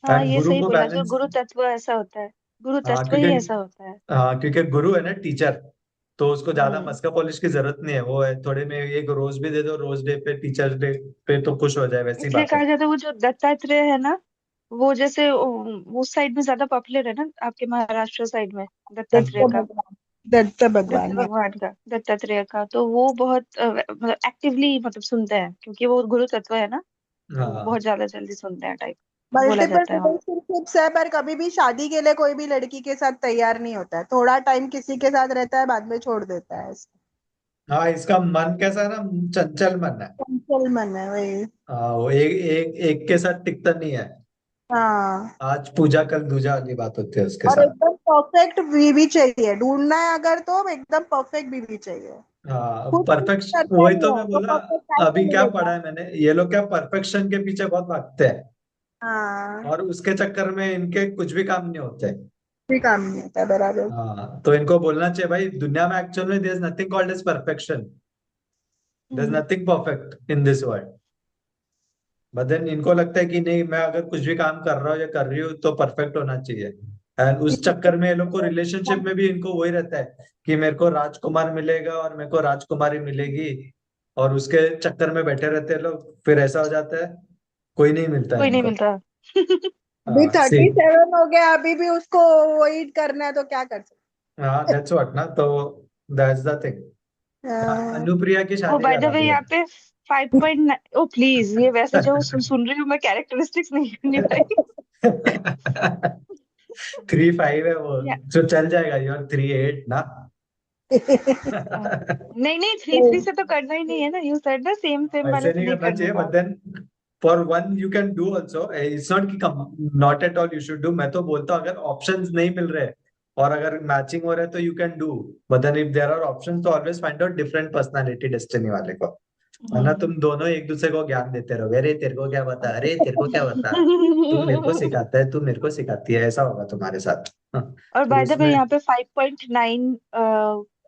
हाँ, एंड ये गुरु सही को बोला, जो बैलेंस। गुरु तत्व ऐसा होता है, गुरु हाँ, तत्व क्योंकि ही ऐसा होता है। हाँ, क्योंकि गुरु है ना टीचर, तो उसको ज्यादा हम्म। मस्का पॉलिश की जरूरत नहीं है। वो है थोड़े में एक रोज भी दे दो, रोज डे पे, टीचर्स डे पे तो खुश हो जाए, वैसी इसलिए बात है। कहा जाता है वो जो दत्तात्रेय है ना, वो जैसे उस साइड में ज्यादा पॉपुलर है ना, आपके महाराष्ट्र साइड में, दत्त दत्तात्रेय का, भगवान, दत्त दत्त भगवान है। भगवान का, दत्तात्रेय का, तो वो बहुत मतलब एक्टिवली मतलब सुनते हैं, क्योंकि वो गुरु तत्व है ना, तो हाँ, बहुत ज्यादा जल्दी सुनते हैं टाइप, बोला मल्टीपल जाता है वहाँ। रिलेशनशिप्स है, पर कभी भी शादी के लिए कोई भी लड़की के साथ तैयार नहीं होता है, थोड़ा टाइम किसी के साथ रहता है, बाद में छोड़ देता है। हाँ, इसका मन कैसा है ना, चंचल मन है। चंचल मन है वही। हाँ, वो एक के साथ टिकता नहीं है। हाँ, आज पूजा कल दूजा वाली बात होती है उसके और साथ। एकदम परफेक्ट बीवी चाहिए, ढूंढना है अगर तो एकदम परफेक्ट बीवी चाहिए। हाँ, खुद परफेक्ट, करता वही नहीं तो है मैं तो बोला। परफेक्ट टाइम अभी नहीं क्या मिलेगा। पढ़ा है मैंने, ये लोग क्या परफेक्शन के पीछे बहुत भागते हैं, हाँ, और उसके चक्कर में इनके कुछ भी काम नहीं होते। कोई काम नहीं होता बराबर। हाँ, तो इनको बोलना चाहिए भाई, दुनिया में एक्चुअल में there is nothing called as perfection, there is hmm. Nothing perfect in this world. But then इनको लगता है कि नहीं, मैं अगर कुछ भी काम कर रहा हूँ या कर रही हूँ तो परफेक्ट होना चाहिए। एंड उस चक्कर में ये लोग को रिलेशनशिप में भी इनको वही रहता है कि मेरे को राजकुमार मिलेगा और मेरे को राजकुमारी मिलेगी, और उसके चक्कर में बैठे रहते हैं लोग, फिर ऐसा हो जाता है कोई नहीं मिलता है कोई नहीं इनको। मिलता। अभी हाँ 37 हो गया, अभी भी उसको वही करना है तो क्या कर सकते हाँ दैट्स व्हाट ना, तो दैट्स द थिंग। हैं? अनुप्रिया की ओ शादी बाय द करा वे दो। यहाँ पे 5.9। ओ प्लीज, ये वैसे जो सुन रही हूँ मैं, कैरेक्टरिस्टिक्स नहीं करनी भाई। 3.5 है वो, या, जो चल जाएगा, यार 3.8 ना। नहीं नहीं, 3 3 से तो करना ही नहीं है ना, यू सेड ना सेम सेम वाले ऐसे से नहीं नहीं करना करने चाहिए, का। But then for one you can do also, it's not कि not at all you should do. मैं तो बोलता हूँ अगर ऑप्शंस नहीं मिल रहे और अगर मैचिंग हो रहा है तो you can do, but then if there are options तो always find out different personality destiny वाले को। वरना तुम दोनों एक दूसरे को ज्ञान देते रहोगे, अरे तेरे को क्या बता, अरे तेरे को क्या बता, तू मेरे को सिखाता है, तू मेरे को सिखाती है, ऐसा होगा तुम्हारे साथ। और तो बाय द वे उसमें यहाँ पे 5.9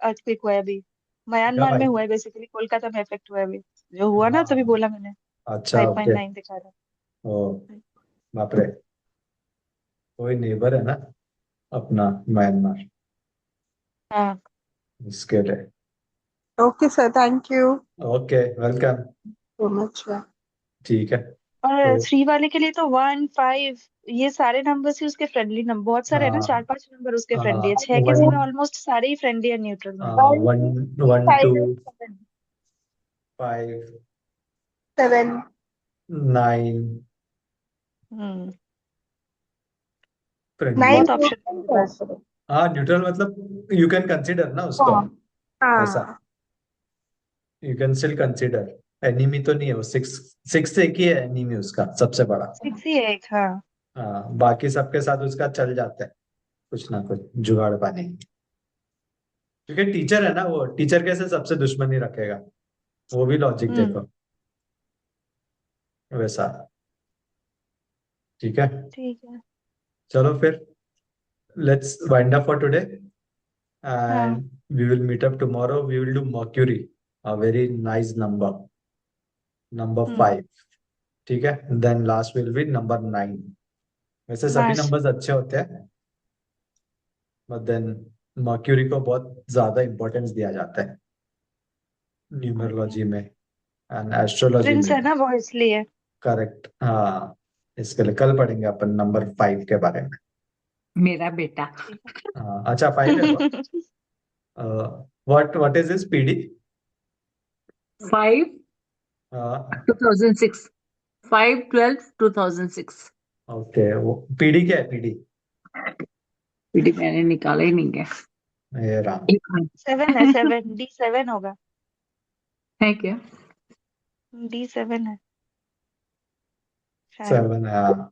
अर्थक्वेक हुआ है अभी। क्या म्यांमार भाई। में हुआ है, बेसिकली कोलकाता में इफेक्ट हुआ है अभी। जो हुआ ना तभी हाँ बोला मैंने, अच्छा ओके। 5.9 दिखा रहा ओ बाप रे, कोई नेबर है ना अपना म्यांमार, है। हाँ। इसके लिए। Okay sir, thank you okay welcome. So much. ठीक है और तो 3 वाले के लिए तो 1 5, ये सारे नंबर्स ही उसके फ्रेंडली नंबर, बहुत सारे है ना, हाँ 4 5 नंबर उसके फ्रेंडली है। 6 के वन इसमें ऑलमोस्ट सारे ही फ्रेंडली है न्यूट्रल में। वन 1 2 7 5 7 9 हम्म। फ्रेंडली। नाइन बहुत ऑप्शन है मेरे पास। हाँ न्यूट्रल मतलब यू कैन कंसिडर ना उसको, ऐसा हाँ you can still consider. Enemy तो नहीं है वो, 6 6 एक ही है एनिमी उसका सबसे बड़ा। 6 ही है एक, हाँ। हाँ बाकी सबके साथ उसका चल जाता है कुछ ना कुछ जुगाड़ पानी, क्योंकि टीचर है ना, वो टीचर कैसे सबसे दुश्मनी रखेगा, वो भी लॉजिक हम्म। देखो वैसा। ठीक है ठीक है। चलो फिर, let's wind up for today हाँ। and we will meet up tomorrow. We will do Mercury, a very nice number हम्म। 5। ठीक है, then last will be number 9। वैसे सभी नाइस। नंबर्स अच्छे होते हैं, but then Mercury को बहुत ज्यादा इंपॉर्टेंस दिया जाता है ओके। न्यूमरोलॉजी में एंड एस्ट्रोलॉजी प्रिंस में। है ना वो, इसलिए। करेक्ट हाँ, इसके लिए कल पढ़ेंगे अपन नंबर 5 के बारे में। मेरा बेटा। ठीक हाँ अच्छा 5 है वो। है। What is this PD. 5 2006, 5/12/2006। Okay वो पीडी क्या है पीडी। पीडी मैंने निकाला ही नहीं है। ये राम। 7 है, 7 D7 होगा। है क्या? D7 है शायद। 7 है हाँ।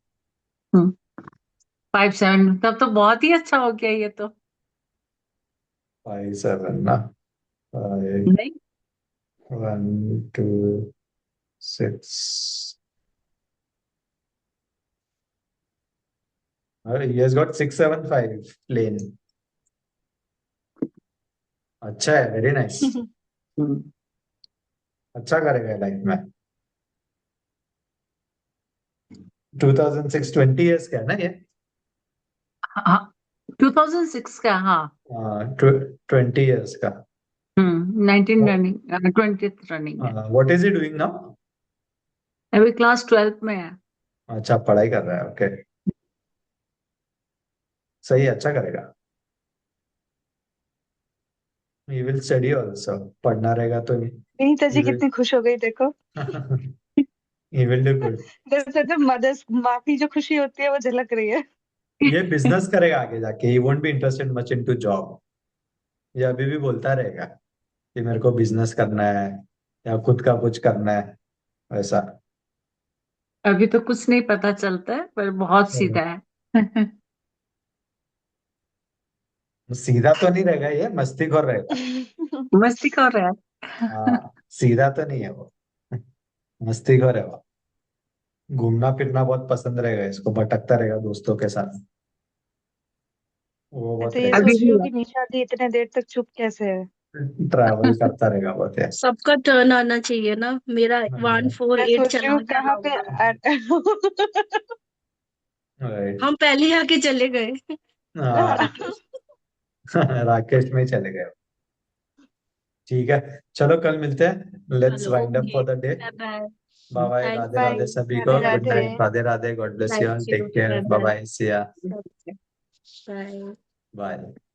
5/7, तब तो बहुत ही अच्छा हो गया ये तो। 5 7 ना, 5 नहीं, 1 2 6। he has got 6 7 5 plane. अच्छा है, वेरी नाइस। अच्छा करेगा लाइफ में। 2006 20 इयर्स का है ना ये। हाँ 2006 का, हाँ। 20 इयर्स का। 19 रनिंग, 20th रनिंग है। What is he doing now. अभी क्लास 12th में है। अच्छा पढ़ाई कर रहा है, ओके सही है, अच्छा करेगा। he will study also, पढ़ना रहेगा तो विनीता he जी will कितनी खुश हो गई देखो। he will do good। जैसे तो मदर्स, माँ की जो खुशी होती है वो झलक रही है। ये बिजनेस करेगा आगे जाके, he won't be interested much into job। ये अभी भी बोलता रहेगा कि मेरे को बिजनेस करना है या खुद का कुछ करना है वैसा। अभी तो कुछ नहीं पता चलता है, पर बहुत सीधा है। सीधा तो नहीं रहेगा, ये मस्तीखोर रहेगा। मस्ती कर रहा है। हाँ सीधा तो नहीं है वो, मस्तीखोर है वो। घूमना फिरना बहुत पसंद रहेगा इसको, भटकता रहेगा दोस्तों के साथ, वो मैं बहुत तो ये अभी सोच रहेगा। रही भी हूँ है। कि निशा दी इतने देर तक चुप कैसे है। ट्रैवल करता रहेगा बहुत है। सबका टर्न आना चाहिए ना, मेरा 1 4 8 मैं सोच रही चला हूँ गया कहाँ पे राइट। हम पहले ही आके चले गए। हाँ राकेश में ही चले गए। ठीक है चलो कल मिलते हैं, लेट्स चलो wind up okay, for the day. Bye bye. Bye bye, Thank Radhe Bye. Radhe सभी को, Radhe good night, Radhe. Radhe Radhe, God bless you all, Thank you. Take care, bye Bye-bye. Bye, see ya, Bye. Bye.